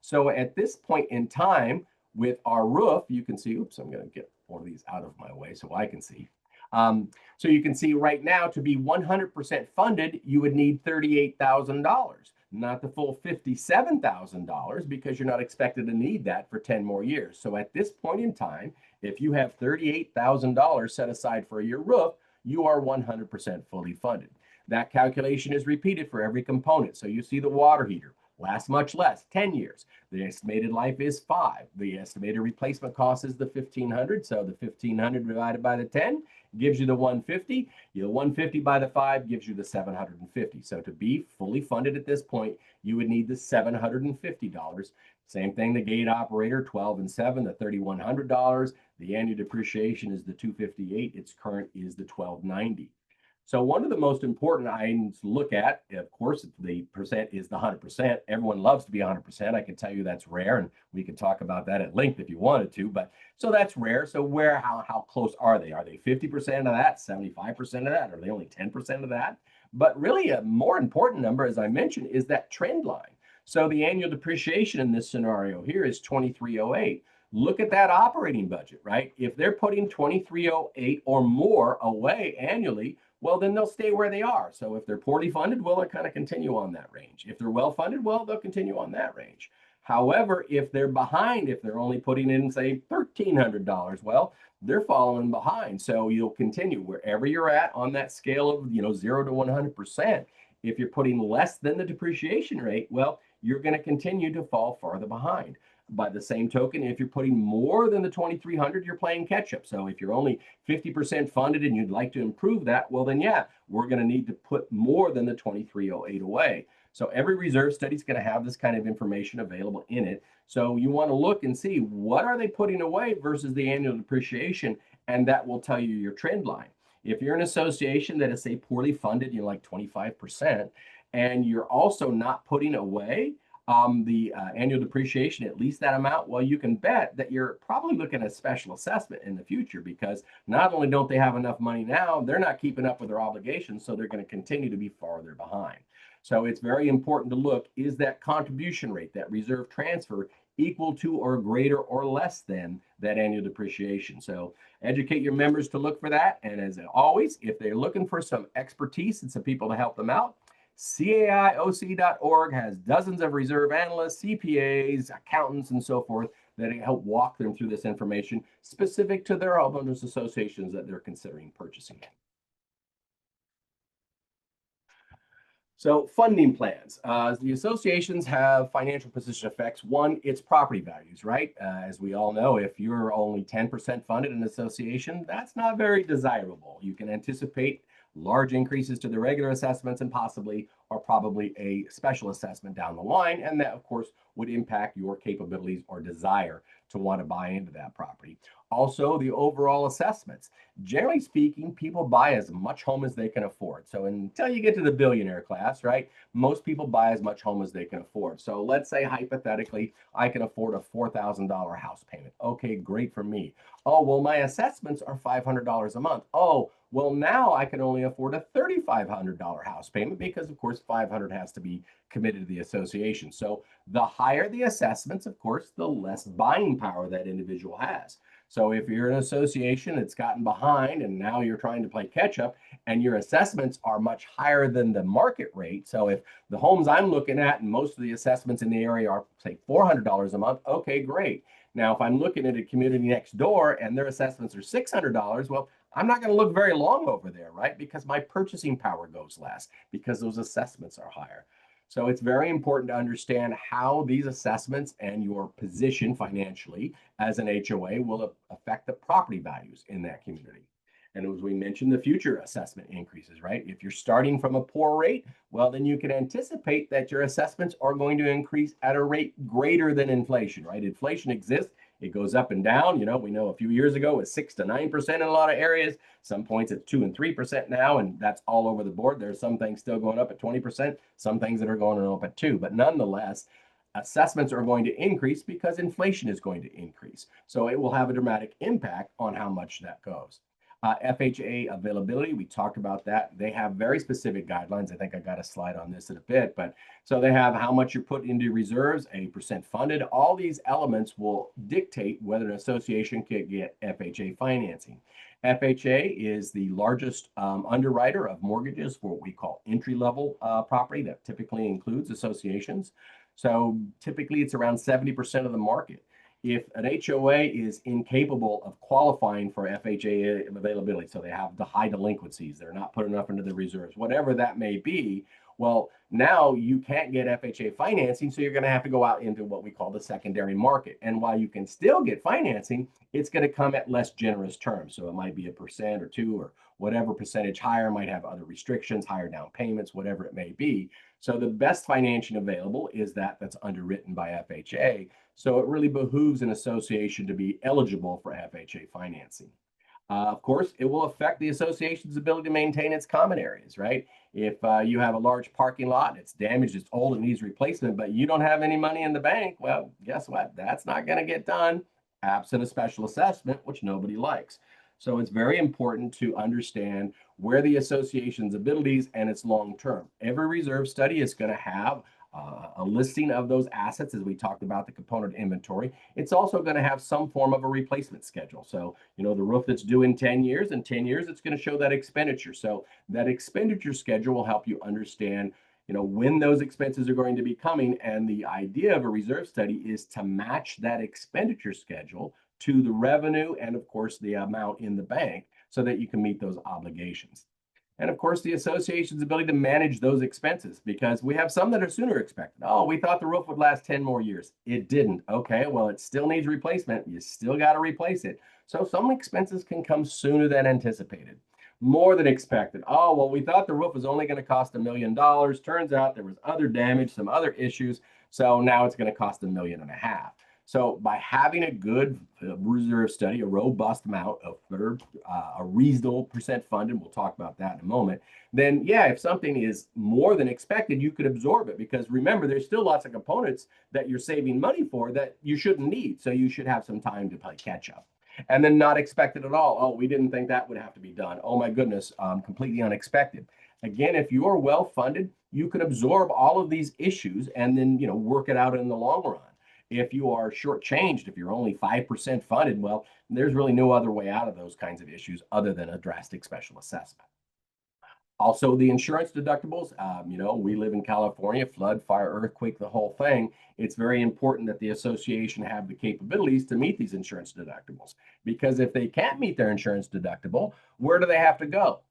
So at this point in time with our roof, you can see, oops, I'm going to get one of these out of my way so I can see. So you can see right now, to be 100% funded, you would need $38,000. Not the full $57,000, because you're not expected to need that for 10 more years. So at this point in time, if you have $38,000 set aside for your roof, you are 100% fully funded. That calculation is repeated for every component. So you see the water heater lasts much less, 10 years. The estimated life is 5. The estimated replacement cost is the $1,500. So the $1,500 divided by the 10 gives you the $150. The $150 by the 5 gives you the $750. So to be fully funded at this point, you would need the $750. Same thing, the gate operator, 12 and 7, the $3,100. The annual depreciation is the $258. Its current is the $1,290. So one of the most important items to look at, of course, the percent is the 100%. Everyone loves to be 100%. I can tell you that's rare, and we can talk about that at length if you wanted to. But so that's rare. So how close are they? Are they 50% of that, 75% of that? Are they only 10% of that? But really a more important number, as I mentioned, is that trend line. So the annual depreciation in this scenario here is 2308. Look at that operating budget, right? If they're putting 2308 or more away annually, well, then they'll stay where they are. So if they're poorly funded, well, they'll kind of continue on that range. If they're well funded, well, they'll continue on that range. However, if they're behind, if they're only putting in, say, $1,300, well, they're falling behind. So you'll continue wherever you're at on that scale of 0 to 100%. If you're putting less than the depreciation rate, well, you're going to continue to fall farther behind. By the same token, if you're putting more than the 2,300, you're playing catch up. So if you're only 50% funded and you'd like to improve that, well, then yeah, we're going to need to put more than the 2,308 away. So every reserve study is going to have this kind of information available in it. So you want to look and see what are they putting away versus the annual depreciation, and that will tell you your trend line. If you're an association that is, say, poorly funded, like 25%, and you're also not putting away the annual depreciation, at least that amount, well, you can bet that you're probably looking at special assessment in the future, because not only don't they have enough money now, they're not keeping up with their obligations, so they're going to continue to be farther behind. So it's very important to look, is that contribution rate, that reserve transfer, equal to or greater or less than that annual depreciation? So educate your members to look for that. And as always, if they're looking for some expertise and some people to help them out, CAIOC.org has dozens of reserve analysts, CPAs, accountants, and so forth that help walk them through this information specific to their homeowners associations that they're considering purchasing. So funding plans. The associations have financial position effects. One, it's property values, right? As we all know, if you're only 10% funded in an association, that's not very desirable. You can anticipate large increases to the regular assessments and possibly or probably a special assessment down the line. And that, of course, would impact your capabilities or desire to want to buy into that property. Also, the overall assessments. Generally speaking, people buy as much home as they can afford. So until you get to the billionaire class, right, most people buy as much home as they can afford. So let's say hypothetically, I can afford a $4,000 house payment. Okay, great for me. Oh, well, my assessments are $500 a month. Oh, well, now I can only afford a $3,500 house payment because, of course, 500 has to be committed to the association. So the higher the assessments, of course, the less buying power that individual has. So if you're an association that's gotten behind and now you're trying to play catch up and your assessments are much higher than the market rate. So if the homes I'm looking at and most of the assessments in the area are say $400 a month, okay, great. Now, if I'm looking at a community next door and their assessments are $600, well, I'm not going to look very long over there, right? Because my purchasing power goes less because those assessments are higher. So it's very important to understand how these assessments and your position financially as an HOA will affect the property values in that community. And as we mentioned, the future assessment increases, right? If you're starting from a poor rate, well, then you can anticipate that your assessments are going to increase at a rate greater than inflation, right? Inflation exists. It goes up and down. You know, we know a few years ago it was 6 to 9% in a lot of areas. Some points it's 2 and 3% now, and that's all over the board. There's some things still going up at 20%, some things that are going up at 2. But nonetheless, assessments are going to increase because inflation is going to increase. So it will have a dramatic impact on how much that goes. FHA availability, we talked about that. They have very specific guidelines. I think I got a slide on this in a bit, but so they have how much you put into reserves, a percent funded. All these elements will dictate whether an association can get FHA financing. FHA is the largest underwriter of mortgages for what we call entry-level property that typically includes associations. So typically it's around 70% of the market. If an HOA is incapable of qualifying for FHA availability, so they have the high delinquencies, they're not putting enough into the reserves, whatever that may be, well, now you can't get FHA financing, so you're going to have to go out into what we call the secondary market. And while you can still get financing, it's going to come at less generous terms. So it might be a percent or 2 or whatever percentage higher, might have other restrictions, higher down payments, whatever it may be. So the best financing available is that's underwritten by FHA. So it really behooves an association to be eligible for FHA financing. Of course, it will affect the association's ability to maintain its common areas, right? If you have a large parking lot, it's damaged, it's old, it needs replacement, but you don't have any money in the bank, well, guess what? That's not going to get done absent a special assessment, which nobody likes. So it's very important to understand where the association's abilities and its long term. Every reserve study is going to have a listing of those assets as we talked about the component inventory. It's also going to have some form of a replacement schedule. So, you know, the roof that's due in 10 years, in 10 years, it's going to show that expenditure. So that expenditure schedule will help you understand, you know, when those expenses are going to be coming. And the idea of a reserve study is to match that expenditure schedule to the revenue and, of course, the amount in the bank so that you can meet those obligations. And of course, the association's ability to manage those expenses, because we have some that are sooner expected. Oh, we thought the roof would last 10 more years. It didn't. Okay, well, it still needs replacement. You still got to replace it. So some expenses can come sooner than anticipated, more than expected. Oh, well, we thought the roof was only going to cost $1 million. Turns out there was other damage, some other issues. So now it's going to cost $1.5 million. So by having a good reserve study, a robust amount of a reasonable percent funded, we'll talk about that in a moment, then yeah, if something is more than expected, you could absorb it, because remember, there's still lots of components that you're saving money for that you shouldn't need. So you should have some time to play catch up. And then not expected at all. Oh, we didn't think that would have to be done. Oh my goodness, completely unexpected. Again, if you are well funded, you can absorb all of these issues and then, you know, work it out in the long run. If you are shortchanged, if you're only 5% funded, well, there's really no other way out of those kinds of issues other than a drastic special assessment. Also, the insurance deductibles. We live in California, flood, fire, earthquake, the whole thing. It's very important that the association have the capabilities to meet these insurance deductibles. Because if they can't meet their insurance deductible, where do they have to go?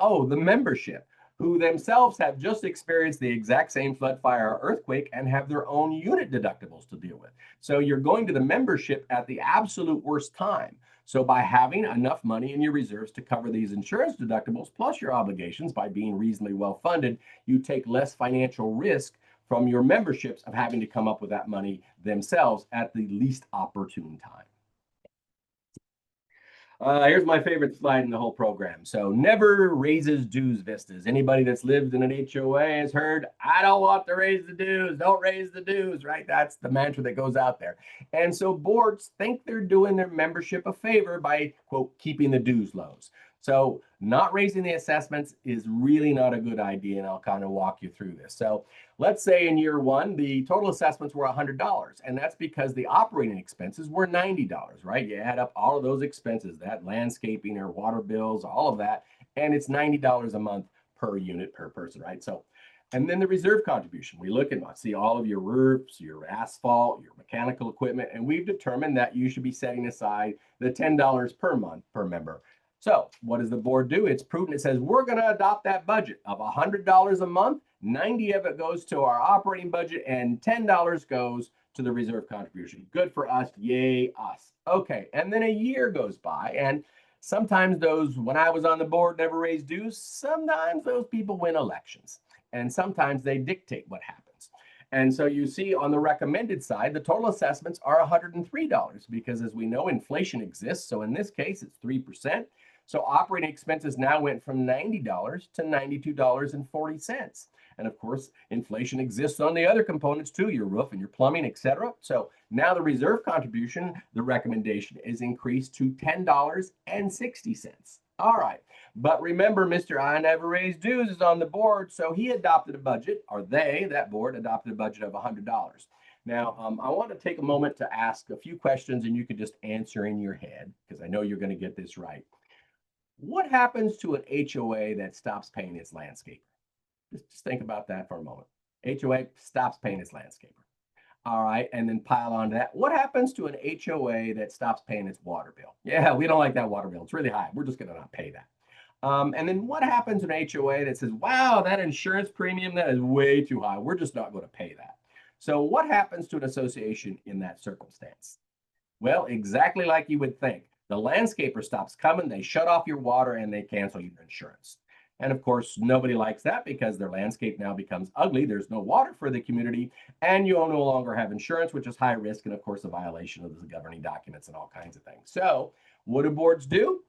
Oh, the membership, who themselves have just experienced the exact same flood, fire, or earthquake and have their own unit deductibles to deal with. So you're going to the membership at the absolute worst time. So by having enough money in your reserves to cover these insurance deductibles plus your obligations by being reasonably well funded, you take less financial risk from your memberships of having to come up with that money themselves at the least opportune time. Here's my favorite slide in the whole program. So never raises dues vistas. Anybody that's lived in an HOA has heard, I don't want to raise the dues. Don't raise the dues, right? That's the mantra that goes out there. And so boards think they're doing their membership a favor by, quote, keeping the dues lows. So not raising the assessments is really not a good idea. And I'll kind of walk you through this. So let's say in year one, the total assessments were $100, and that's because the operating expenses were $90, right? You add up all of those expenses, that landscaping or water bills, all of that, and it's $90 a month per unit per person, right? So, and then the reserve contribution, we look and see all of your roofs, your asphalt, your mechanical equipment, and we've determined that you should be setting aside the $10 per month per member. So what does the board do? It's prudent. It says, we're going to adopt that budget of $100 a month. 90 of it goes to our operating budget and $10 goes to the reserve contribution. Good for us. Yay, us. Okay. And then a year goes by, and sometimes those, when I was on the board, never raised dues, sometimes those people win elections, and sometimes they dictate what happens. And so you see on the recommended side, the total assessments are $103 because, as we know, inflation exists. So in this case, it's 3%. So operating expenses now went from $90 to $92.40. And of course, inflation exists on the other components too, your roof and your plumbing, etc. So now the reserve contribution, the recommendation is increased to $10.60. All right. But remember, Mr. I Never Raised Dues is on the board. So he adopted a budget, or they, that board, adopted a budget of $100. Now, I want to take a moment to ask a few questions, and you could just answer in your head because I know you're going to get this right. What happens to an HOA that stops paying its landscaper? Just think about that for a moment. HOA stops paying its landscaper. All right, and then pile on to that. What happens to an HOA that stops paying its water bill? Yeah, we don't like that water bill. It's really high. We're just going to not pay that. And then what happens to an HOA that says, wow, that insurance premium, that is way too high. We're just not going to pay that. So what happens to an association in that circumstance? Well, exactly like you would think. The landscaper stops coming, they shut off your water, and they cancel your insurance. And of course, nobody likes that because their landscape now becomes ugly. There's no water for the community, and you no longer have insurance, which is high risk, and of course, a violation of the governing documents and all kinds of things. So, what do boards do?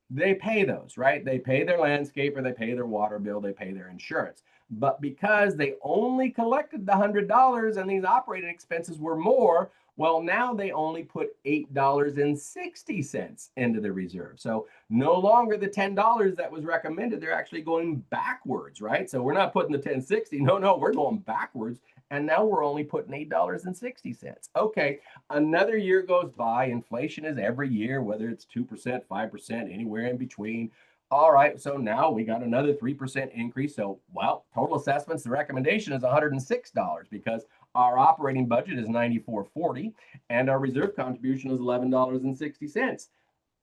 They pay those, right? They pay their landscaper, they pay their water bill, they pay their insurance. But because they only collected the $100 and these operating expenses were more, well, now they only put $8.60 into the reserve. So no longer the $10 that was recommended, they're actually going backwards, right? So we're not putting the 1060. No, we're going backwards. And now we're only putting $8.60. Okay, another year goes by. Inflation is every year, whether it's 2%, 5%, anywhere in between. All right, so now we got another 3% increase. So, well, total assessments, the recommendation is $106 because our operating budget is $94.40 and our reserve contribution is $11.60.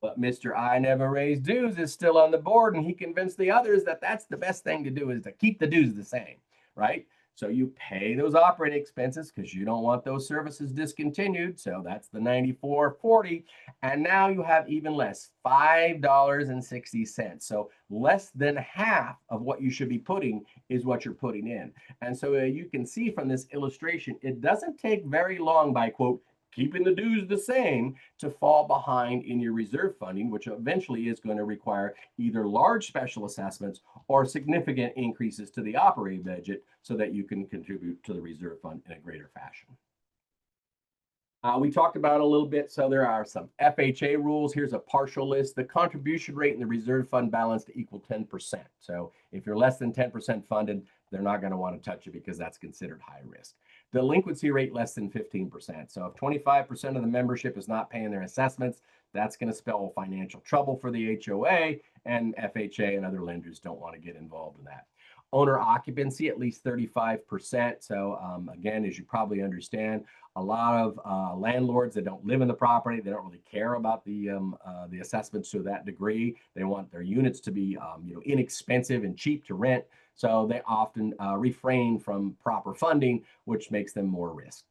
But Mr. I Never Raised Dues is still on the board, and he convinced the others that that's the best thing to do is to keep the dues the same, right? So you pay those operating expenses because you don't want those services discontinued. So that's the $94.40. And now you have even less, $5.60. So less than half of what you should be putting is what you're putting in. And so you can see from this illustration, it doesn't take very long by, quote, keeping the dues the same to fall behind in your reserve funding, which eventually is going to require either large special assessments or significant increases to the operating budget so that you can contribute to the reserve fund in a greater fashion. We talked about a little bit, so there are some FHA rules. Here's a partial list. The contribution rate in the reserve fund balance to equal 10%. So if you're less than 10% funded, they're not going to want to touch you because that's considered high risk. Delinquency rate less than 15%. So if 25% of the membership is not paying their assessments, that's going to spell financial trouble for the HOA, and FHA and other lenders don't want to get involved in that. Owner occupancy at least 35%. So again, as you probably understand, a lot of landlords that don't live in the property, they don't really care about the assessments to that degree. They want their units to be inexpensive and cheap to rent. So they often refrain from proper funding, which makes them more risk.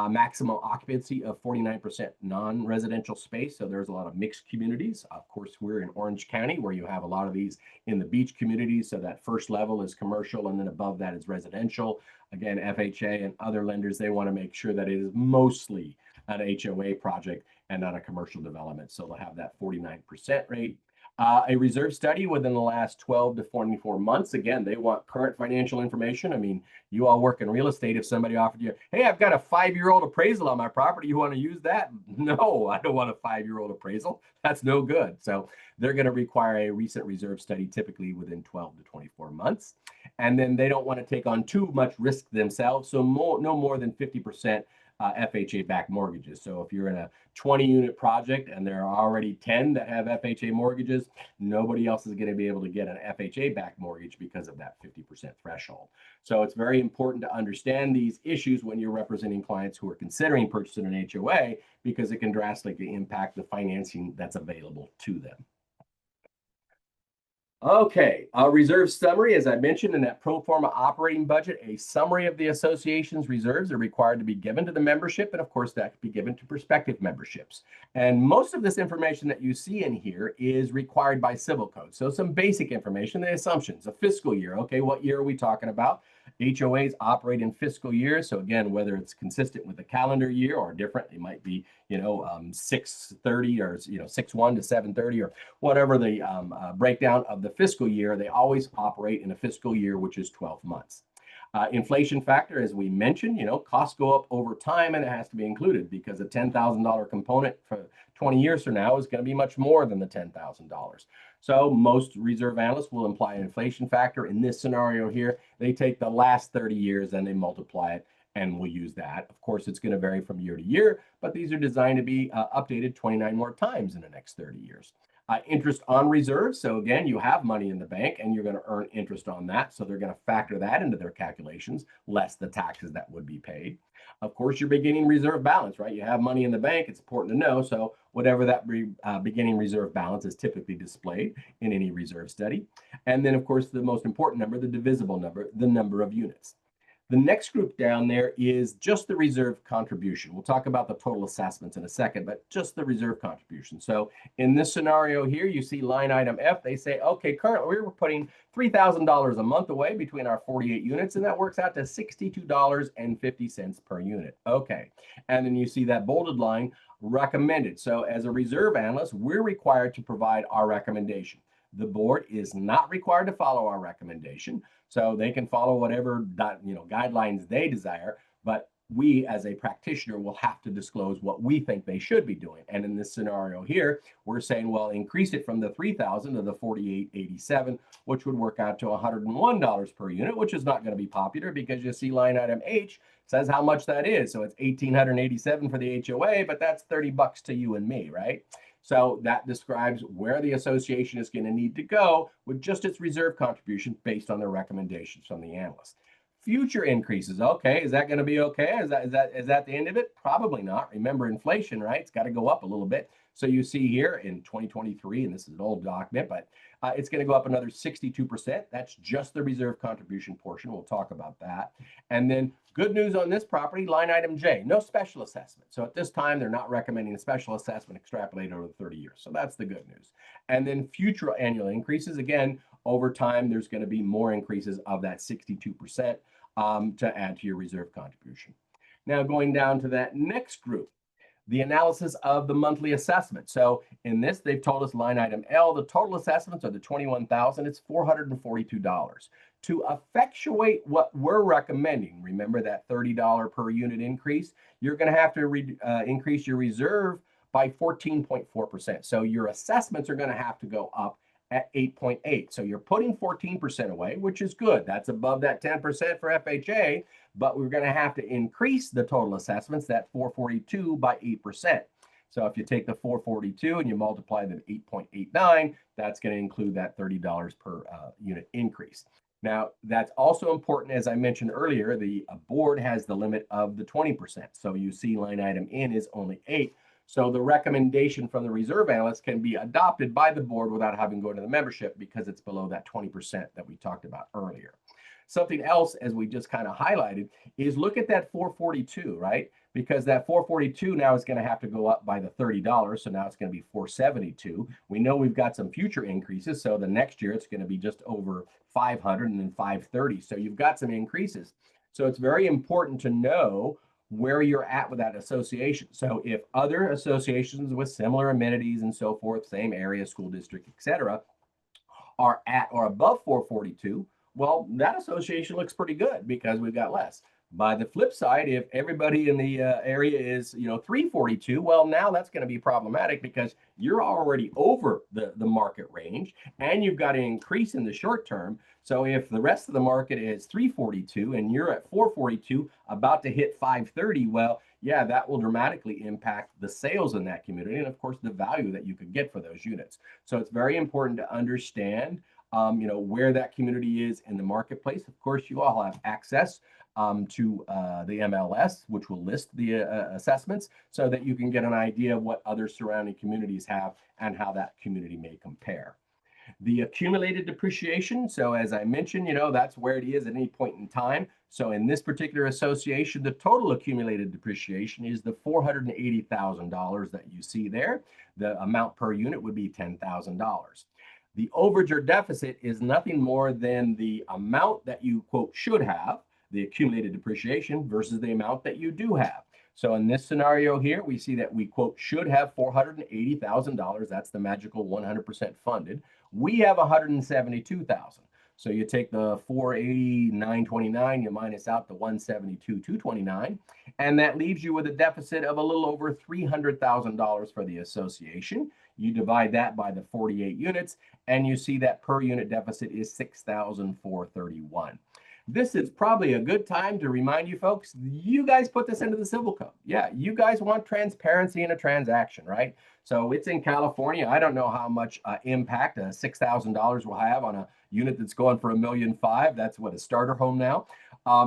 Maximum occupancy of 49% non-residential space. So there's a lot of mixed communities. Of course, we're in Orange County where you have a lot of these in the beach communities. So that first level is commercial and then above that is residential. Again, FHA and other lenders, they want to make sure that it is mostly an HOA project and not a commercial development. So they'll have that 49% rate. A reserve study within the last 12 to 24 months. Again, they want current financial information. I mean, you all work in real estate. If somebody offered you, hey, I've got a 5-year-old appraisal on my property, you want to use that? No, I don't want a 5-year-old appraisal. That's no good. So they're going to require a recent reserve study, typically within 12 to 24 months. And then they don't want to take on too much risk themselves. So no more than 50% FHA-backed mortgages. So if you're in a 20-unit project and there are already 10 that have FHA mortgages, nobody else is going to be able to get an FHA-backed mortgage because of that 50% threshold. So it's very important to understand these issues when you're representing clients who are considering purchasing an HOA, because it can drastically impact the financing that's available to them. Okay, a reserve summary, as I mentioned in that pro forma operating budget, a summary of the association's reserves are required to be given to the membership, and of course that could be given to prospective memberships. And most of this information that you see in here is required by civil code. So some basic information, the assumptions, a fiscal year. Okay, what year are we talking about? HOAs operate in fiscal years. So again, whether it's consistent with the calendar year or different, it might be, 6/30 or, 6/1 to 7/30 or whatever the breakdown of the fiscal year, they always operate in a fiscal year, which is 12 months. Inflation factor, as we mentioned, costs go up over time and it has to be included because a $10,000 component for 20 years from now is going to be much more than the $10,000. So most reserve analysts will imply an inflation factor. In this scenario here, they take the last 30 years and they multiply it, and we'll use that. Of course, it's going to vary from year to year, but these are designed to be updated 29 more times in the next 30 years. Interest on reserves. So again, you have money in the bank and you're going to earn interest on that. So they're going to factor that into their calculations, less the taxes that would be paid. Of course, your beginning reserve balance, right? You have money in the bank. It's important to know. So whatever that beginning reserve balance is typically displayed in any reserve study. And then, of course, the most important number, the divisible number, the number of units. The next group down there is just the reserve contribution. We'll talk about the total assessments in a second, but just the reserve contribution. So in this scenario here, you see line item F, they say, okay, currently we're putting $3,000 a month away between our 48 units, and that works out to $62.50 per unit. Okay, and then you see that bolded line, recommended. So as a reserve analyst, we're required to provide our recommendation. The board is not required to follow our recommendation, so they can follow whatever guidelines they desire, but we as a practitioner will have to disclose what we think they should be doing. And in this scenario here, we're saying, well, increase it from the 3,000 to the 4,887, which would work out to $101 per unit, which is not going to be popular because you see line item H says how much that is. So it's 1,887 for the HOA, but that's 30 bucks to you and me, right? So that describes where the association is going to need to go with just its reserve contribution based on their recommendations from the analyst. Future increases, okay, is that going to be okay? Is that the end of it? Probably not. Remember inflation, right? It's got to go up a little bit. So you see here in 2023, and this is an old document, but it's going to go up another 62%. That's just the reserve contribution portion. We'll talk about that. And then good news on this property, line item J, no special assessment. So at this time, they're not recommending a special assessment extrapolated over 30 years. So that's the good news. And then future annual increases, again, over time, there's going to be more increases of that 62% to add to your reserve contribution. Now going down to that next group, the analysis of the monthly assessment. So in this, they've told us line item L, the total assessments are the $21,000, it's $442. To effectuate what we're recommending, remember that $30 per unit increase, you're going to have to increase your reserve by 14.4%. So your assessments are going to have to go up at 8.8. So you're putting 14% away, which is good. That's above that 10% for FHA, but we're going to have to increase the total assessments, that 442 by 8%. So if you take the 442 and you multiply the 8.89, that's going to include that $30 per unit increase. Now, that's also important, as I mentioned earlier, the board has the limit of the 20%. So you see line item in is only 8. So the recommendation from the reserve analyst can be adopted by the board without having to go to the membership because it's below that 20% that we talked about earlier. Something else, as we just kind of highlighted, is look at that 442, right? Because that 442 now is going to have to go up by the $30. So now it's going to be 472. We know we've got some future increases. So the next year it's going to be just over 500 and then 530. So you've got some increases. So it's very important to know where you're at with that association. So if other associations with similar amenities and so forth, same area, school district, etc., are at or above 442, well, that association looks pretty good because we've got less. By the flip side, if everybody in the area is, 342, well, now that's going to be problematic because you're already over the market range and you've got an increase in the short term. So if the rest of the market is 342 and you're at 442, about to hit 530, well, yeah, that will dramatically impact the sales in that community and, of course, the value that you could get for those units. So it's very important to understand where that community is in the marketplace. Of course, you all have access to the MLS, which will list the assessments so that you can get an idea of what other surrounding communities have and how that community may compare. The accumulated depreciation, so as I mentioned, that's where it is at any point in time. So in this particular association, the total accumulated depreciation is the $480,000 that you see there. The amount per unit would be $10,000. The overage or deficit is nothing more than the amount that you, quote, should have, the accumulated depreciation, versus the amount that you do have. So in this scenario here, we see that we, quote, should have $480,000. That's the magical 100% funded. We have $172,000. So you take the 480,929, you minus out the 172,229, and that leaves you with a deficit of a little over $300,000 for the association. You divide that by the 48 units, and you see that per unit deficit is $6,431. This is probably a good time to remind you folks, you guys put this into the civil code. Yeah, you guys want transparency in a transaction, right? So it's in California. I don't know how much impact $6,000 will have on a unit that's going for $1.5 million. That's what, a starter home now.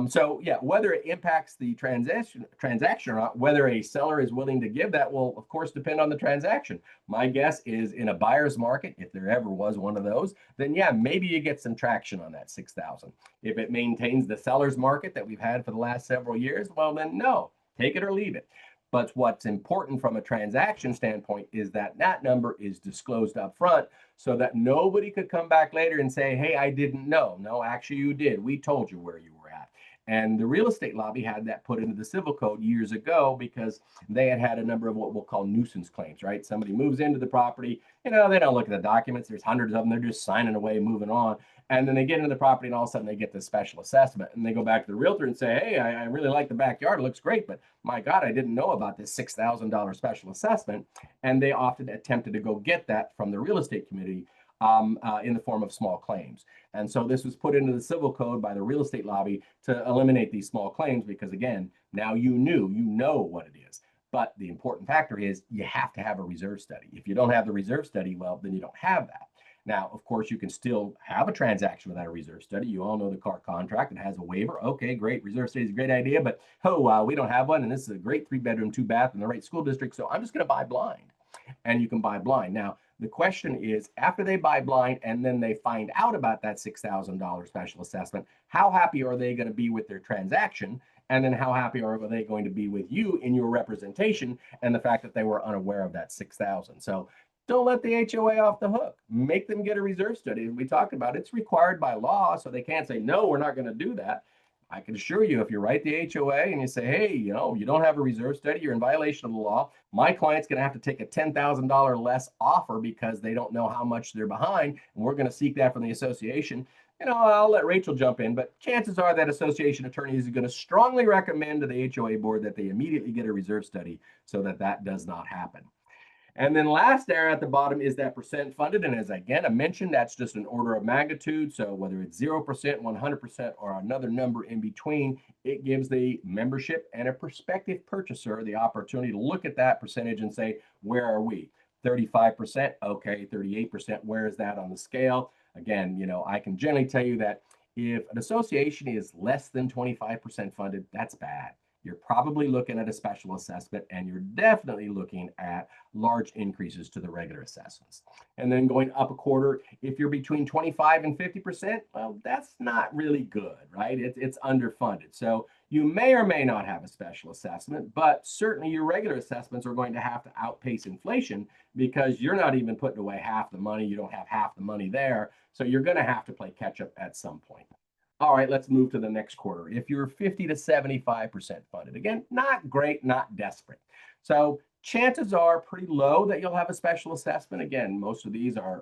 So yeah, whether it impacts the transaction or not, whether a seller is willing to give that will, of course, depend on the transaction. My guess is in a buyer's market, if there ever was one of those, then yeah, maybe you get some traction on that 6,000. If it maintains the seller's market that we've had for the last several years, well, then no, take it or leave it. But what's important from a transaction standpoint is that that number is disclosed up front so that nobody could come back later and say, hey, I didn't know. No, actually you did. We told you where you were at. And the real estate lobby had that put into the civil code years ago because they had a number of what we'll call nuisance claims, right? Somebody moves into the property, they don't look at the documents. There's hundreds of them. They're just signing away, moving on. And then they get into the property and all of a sudden they get this special assessment and they go back to the realtor and say, hey, I really like the backyard. It looks great, but my God, I didn't know about this $6,000 special assessment. And they often attempted to go get that from the real estate committee in the form of small claims. And so this was put into the civil code by the real estate lobby to eliminate these small claims because, again, now you know what it is. But the important factor is you have to have a reserve study. If you don't have the reserve study, well, then you don't have that. Now, of course, you can still have a transaction without a reserve study. You all know the car contract. It has a waiver. Okay, great. Reserve study is a great idea, but we don't have one. And this is a great 3-bedroom, 2-bath in the right school district. So I'm just going to buy blind. And you can buy blind. Now, the question is, after they buy blind and then they find out about that $6,000 special assessment, how happy are they going to be with their transaction? And then how happy are they going to be with you in your representation and the fact that they were unaware of that 6,000? So don't let the HOA off the hook. Make them get a reserve study. We talked about it's required by law, so they can't say, no, we're not going to do that. I can assure you, if you write the HOA and you say, hey, you don't have a reserve study, you're in violation of the law, my client's going to have to take a $10,000 less offer because they don't know how much they're behind, and we're going to seek that from the association. I'll let Rachel jump in, but chances are that association attorney is going to strongly recommend to the HOA board that they immediately get a reserve study so that that does not happen. And then last there at the bottom is that percent funded. And as again, I mentioned, that's just an order of magnitude. So whether it's 0%, 100%, or another number in between, it gives the membership and a prospective purchaser the opportunity to look at that percentage and say, where are we? 35%, okay, 38%, where is that on the scale? Again, I can generally tell you that if an association is less than 25% funded, that's bad. You're probably looking at a special assessment, and you're definitely looking at large increases to the regular assessments. And then going up a quarter, if you're between 25 and 50%, well, that's not really good, right? It's underfunded. So you may or may not have a special assessment, but certainly your regular assessments are going to have to outpace inflation because you're not even putting away half the money. You don't have half the money there. So you're going to have to play catch up at some point. All right, let's move to the next quarter. If you're 50 to 75% funded, again, not great, not desperate. So chances are pretty low that you'll have a special assessment. Again, most of these are,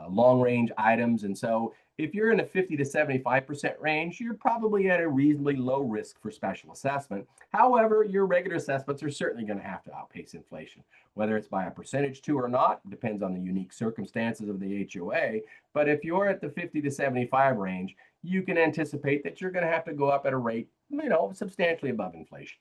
long range items. And so if you're in a 50 to 75% range, you're probably at a reasonably low risk for special assessment. However, your regular assessments are certainly going to have to outpace inflation, whether it's by a percentage to or not, depends on the unique circumstances of the HOA. But if you're at the 50 to 75 range, you can anticipate that you're going to have to go up at a rate, substantially above inflation.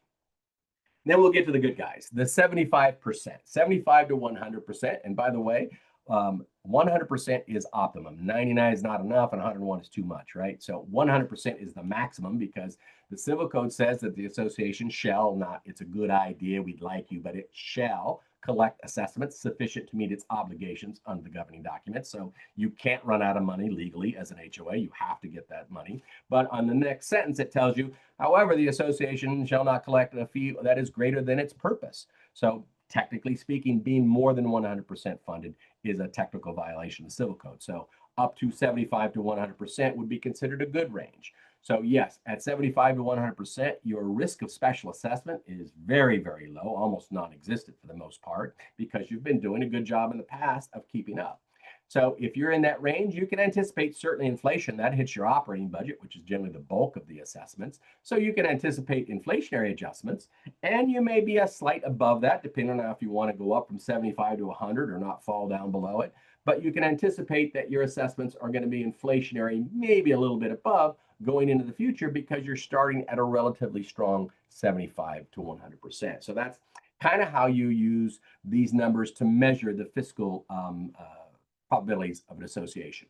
Then we'll get to the good guys, the 75%, 75 to 100%. And by the way, 100% is optimum. 99 is not enough, and 101 is too much, right? So 100% is the maximum because the Civil Code says that the association shall not, it's a good idea, we'd like you, but it shall collect assessments sufficient to meet its obligations under the governing documents. So you can't run out of money legally as an HOA. You have to get that money. But on the next sentence, it tells you, however, the association shall not collect a fee that is greater than its purpose. So technically speaking, being more than 100% funded is a technical violation of the Civil Code. So up to 75 to 100% would be considered a good range. So yes, at 75 to 100%, your risk of special assessment is very, very low, almost non-existent for the most part, because you've been doing a good job in the past of keeping up. So if you're in that range, you can anticipate certainly inflation. That hits your operating budget, which is generally the bulk of the assessments. So you can anticipate inflationary adjustments, and you may be a slight above that, depending on if you want to go up from 75 to 100 or not fall down below it. But you can anticipate that your assessments are going to be inflationary, maybe a little bit above going into the future because you're starting at a relatively strong 75 to 100%. So that's kind of how you use these numbers to measure the fiscal probabilities of an association.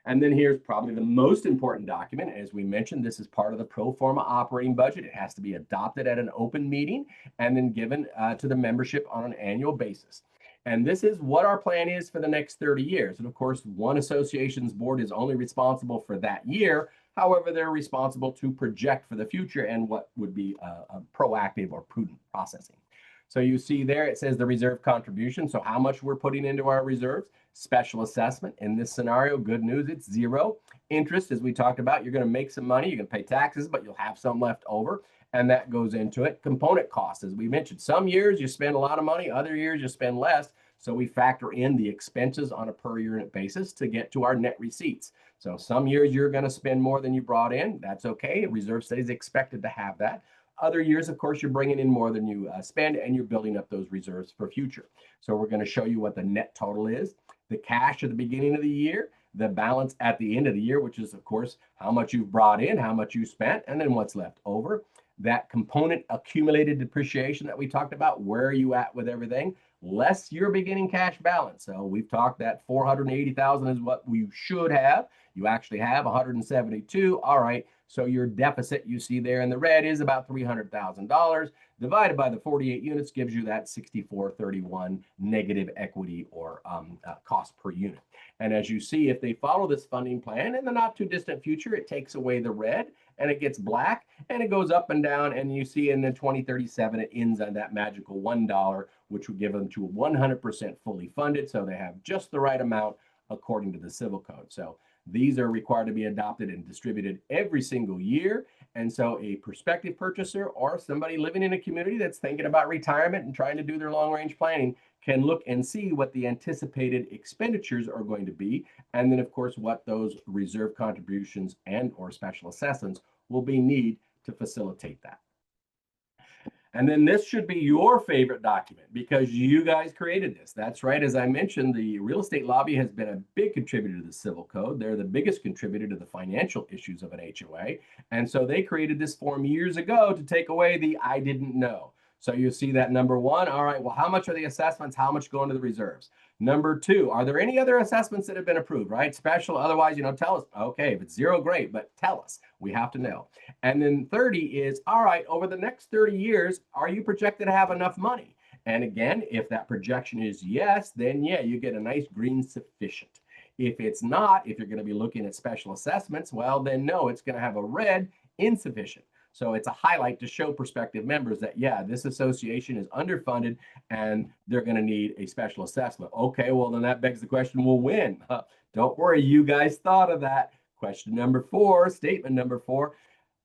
And then here's probably the most important document. As we mentioned, this is part of the pro forma operating budget. It has to be adopted at an open meeting and then given to the membership on an annual basis. And this is what our plan is for the next 30 years. And of course, one association's board is only responsible for that year. However, they're responsible to project for the future and what would be a proactive or prudent processing. So you see there, it says the reserve contribution. So how much we're putting into our reserves. Special assessment. In this scenario, good news, it's zero. Interest, as we talked about, you're going to make some money. You're going to pay taxes, but you'll have some left over. And that goes into it. Component costs, as we mentioned, some years you spend a lot of money, other years you spend less. So we factor in the expenses on a per unit basis to get to our net receipts. So some years you're going to spend more than you brought in. That's okay. Reserve stays expected to have that. Other years, of course, you're bringing in more than you spend, and you're building up those reserves for future. So we're going to show you what the net total is, the cash at the beginning of the year, the balance at the end of the year, which is, of course, how much you've brought in, how much you spent, and then what's left over. That component accumulated depreciation that we talked about, where are you at with everything, less your beginning cash balance. So we've talked that 480,000 is what we should have. You actually have 172. All right. So your deficit you see there in the red is about $300,000 divided by the 48 units gives you that 6431 negative equity or cost per unit. And as you see, if they follow this funding plan in the not too distant future, it takes away the red and it gets black and it goes up and down. And you see in the 2037, it ends on that magical $1, which would give them to 100% fully funded. So they have just the right amount according to the Civil Code. So these are required to be adopted and distributed every single year. And so a prospective purchaser or somebody living in a community that's thinking about retirement and trying to do their long range planning can look and see what the anticipated expenditures are going to be. And then, of course, what those reserve contributions and or special assessments will be needed to facilitate that. And then this should be your favorite document because you guys created this. That's right. As I mentioned, the real estate lobby has been a big contributor to the civil code. They're the biggest contributor to the financial issues of an HOA. And so they created this form years ago to take away the I didn't know. So you see that number one. All right, well, how much are the assessments? How much go into the reserves? Number two, are there any other assessments that have been approved, right? Special, otherwise, tell us. Okay, if it's zero, great, but tell us. We have to know. And then 30 is, all right, over the next 30 years, are you projected to have enough money? And again, if that projection is yes, then yeah, you get a nice green sufficient. If it's not, if you're going to be looking at special assessments, well, then no, it's going to have a red insufficient. So it's a highlight to show prospective members that, yeah, this association is underfunded and they're going to need a special assessment. Okay, well, then that begs the question, well, when? Don't worry, you guys thought of that. Question number four, statement number four,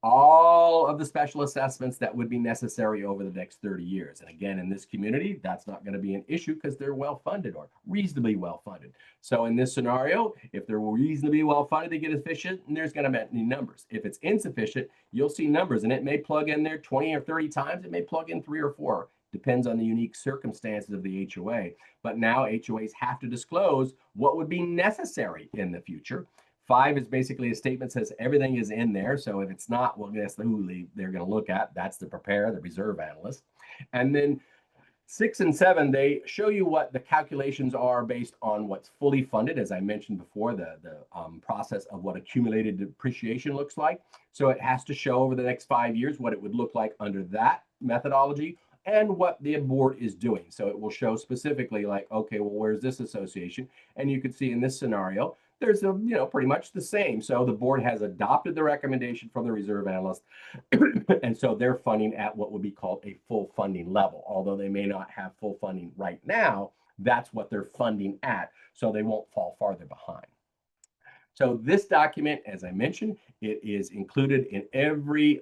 all of the special assessments that would be necessary over the next 30 years. And again, in this community, that's not going to be an issue because they're well funded or reasonably well funded. So in this scenario, if they're reasonably well funded, they get efficient, and there's going to be numbers. If it's insufficient, you'll see numbers, and it may plug in there 20 or 30 times. It may plug in 3 or 4. Depends on the unique circumstances of the HOA. But now HOAs have to disclose what would be necessary in the future. 5 is basically a statement that says everything is in there. So if it's not, well, that's who they're going to look at. That's the preparer, the reserve analyst. And then 6 and 7, they show you what the calculations are based on what's fully funded, as I mentioned before, the process of what accumulated depreciation looks like. So it has to show over the next 5 years what it would look like under that methodology and what the board is doing. So it will show specifically like, okay, well, where's this association? And you can see in this scenario, there's pretty much the same. So the board has adopted the recommendation from the reserve analyst. And so they're funding at what would be called a full funding level. Although they may not have full funding right now, that's what they're funding at. So they won't fall farther behind. So this document, as I mentioned, it is included in every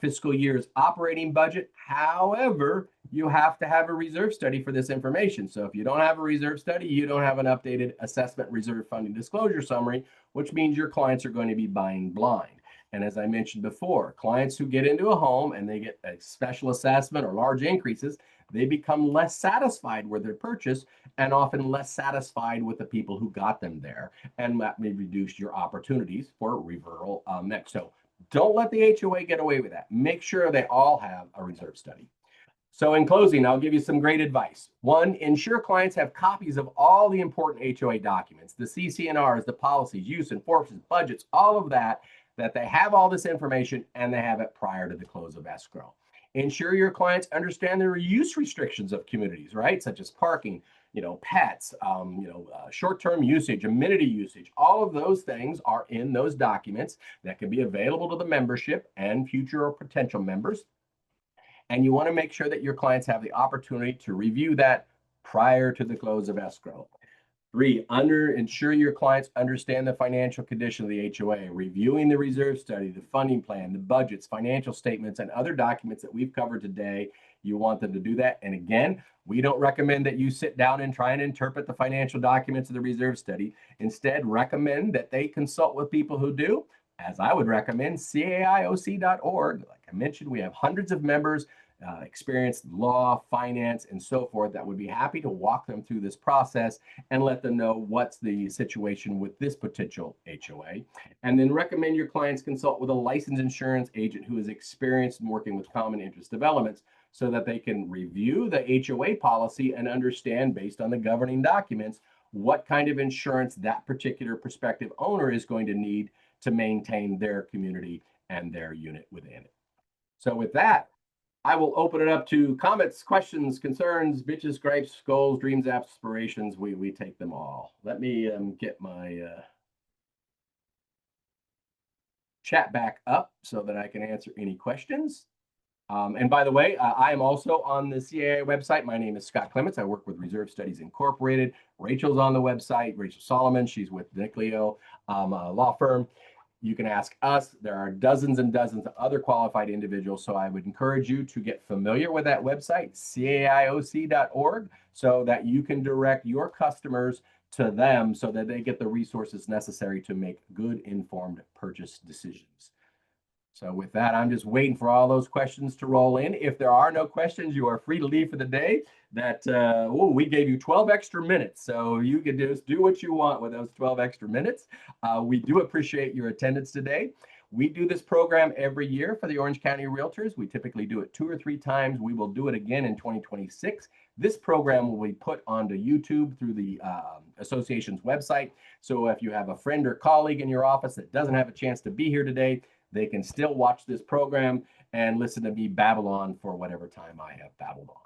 fiscal year's operating budget. However, you have to have a reserve study for this information. So if you don't have a reserve study, you don't have an updated assessment reserve funding disclosure summary, which means your clients are going to be buying blind. And as I mentioned before, clients who get into a home and they get a special assessment or large increases, they become less satisfied with their purchase and often less satisfied with the people who got them there. And that may reduce your opportunities for referral next. So don't let the HOA get away with that. Make sure they all have a reserve study. So in closing, I'll give you some great advice. One, ensure clients have copies of all the important HOA documents, the CC&Rs, the policies, use, enforcement, budgets, all of that they have all this information and they have it prior to the close of escrow. Ensure your clients understand the use restrictions of communities, right? Such as parking, pets, short-term usage, amenity usage. All of those things are in those documents that can be available to the membership and future or potential members. And you want to make sure that your clients have the opportunity to review that prior to the close of escrow. 3, ensure your clients understand the financial condition of the HOA, reviewing the reserve study, the funding plan, the budgets, financial statements, and other documents that we've covered today. You want them to do that. And again, we don't recommend that you sit down and try and interpret the financial documents of the reserve study. Instead, recommend that they consult with people who do, as I would recommend, caioc.org. Like I mentioned, we have hundreds of members, experienced law, finance, and so forth that would be happy to walk them through this process and let them know what's the situation with this potential HOA. And then recommend your clients consult with a licensed insurance agent who is experienced in working with common interest developments so that they can review the HOA policy and understand, based on the governing documents, what kind of insurance that particular prospective owner is going to need to maintain their community and their unit within it. So with that, I will open it up to comments, questions, concerns, bitches, gripes, goals, dreams, aspirations. We take them all. Let me get my chat back up so that I can answer any questions. And by the way, I am also on the CAI website. My name is Scott Clements. I work with Reserve Studies Incorporated. Rachel's on the website, Rachel Solomon. She's with Nickleo law firm. You can ask us. There are dozens and dozens of other qualified individuals. So I would encourage you to get familiar with that website, caioc.org, so that you can direct your customers to them so that they get the resources necessary to make good, informed purchase decisions. So with that, I'm just waiting for all those questions to roll in. If there are no questions, you are free to leave for the day. We gave you 12 extra minutes, so you can just do what you want with those 12 extra minutes. We do appreciate your attendance today. We do this program every year for the Orange County Realtors. We typically do it 2 or 3 times. We will do it again in 2026. This program will be put onto YouTube through the association's website. So if you have a friend or colleague in your office that doesn't have a chance to be here today, they can still watch this program and listen to me babble on for whatever time I have babbled on.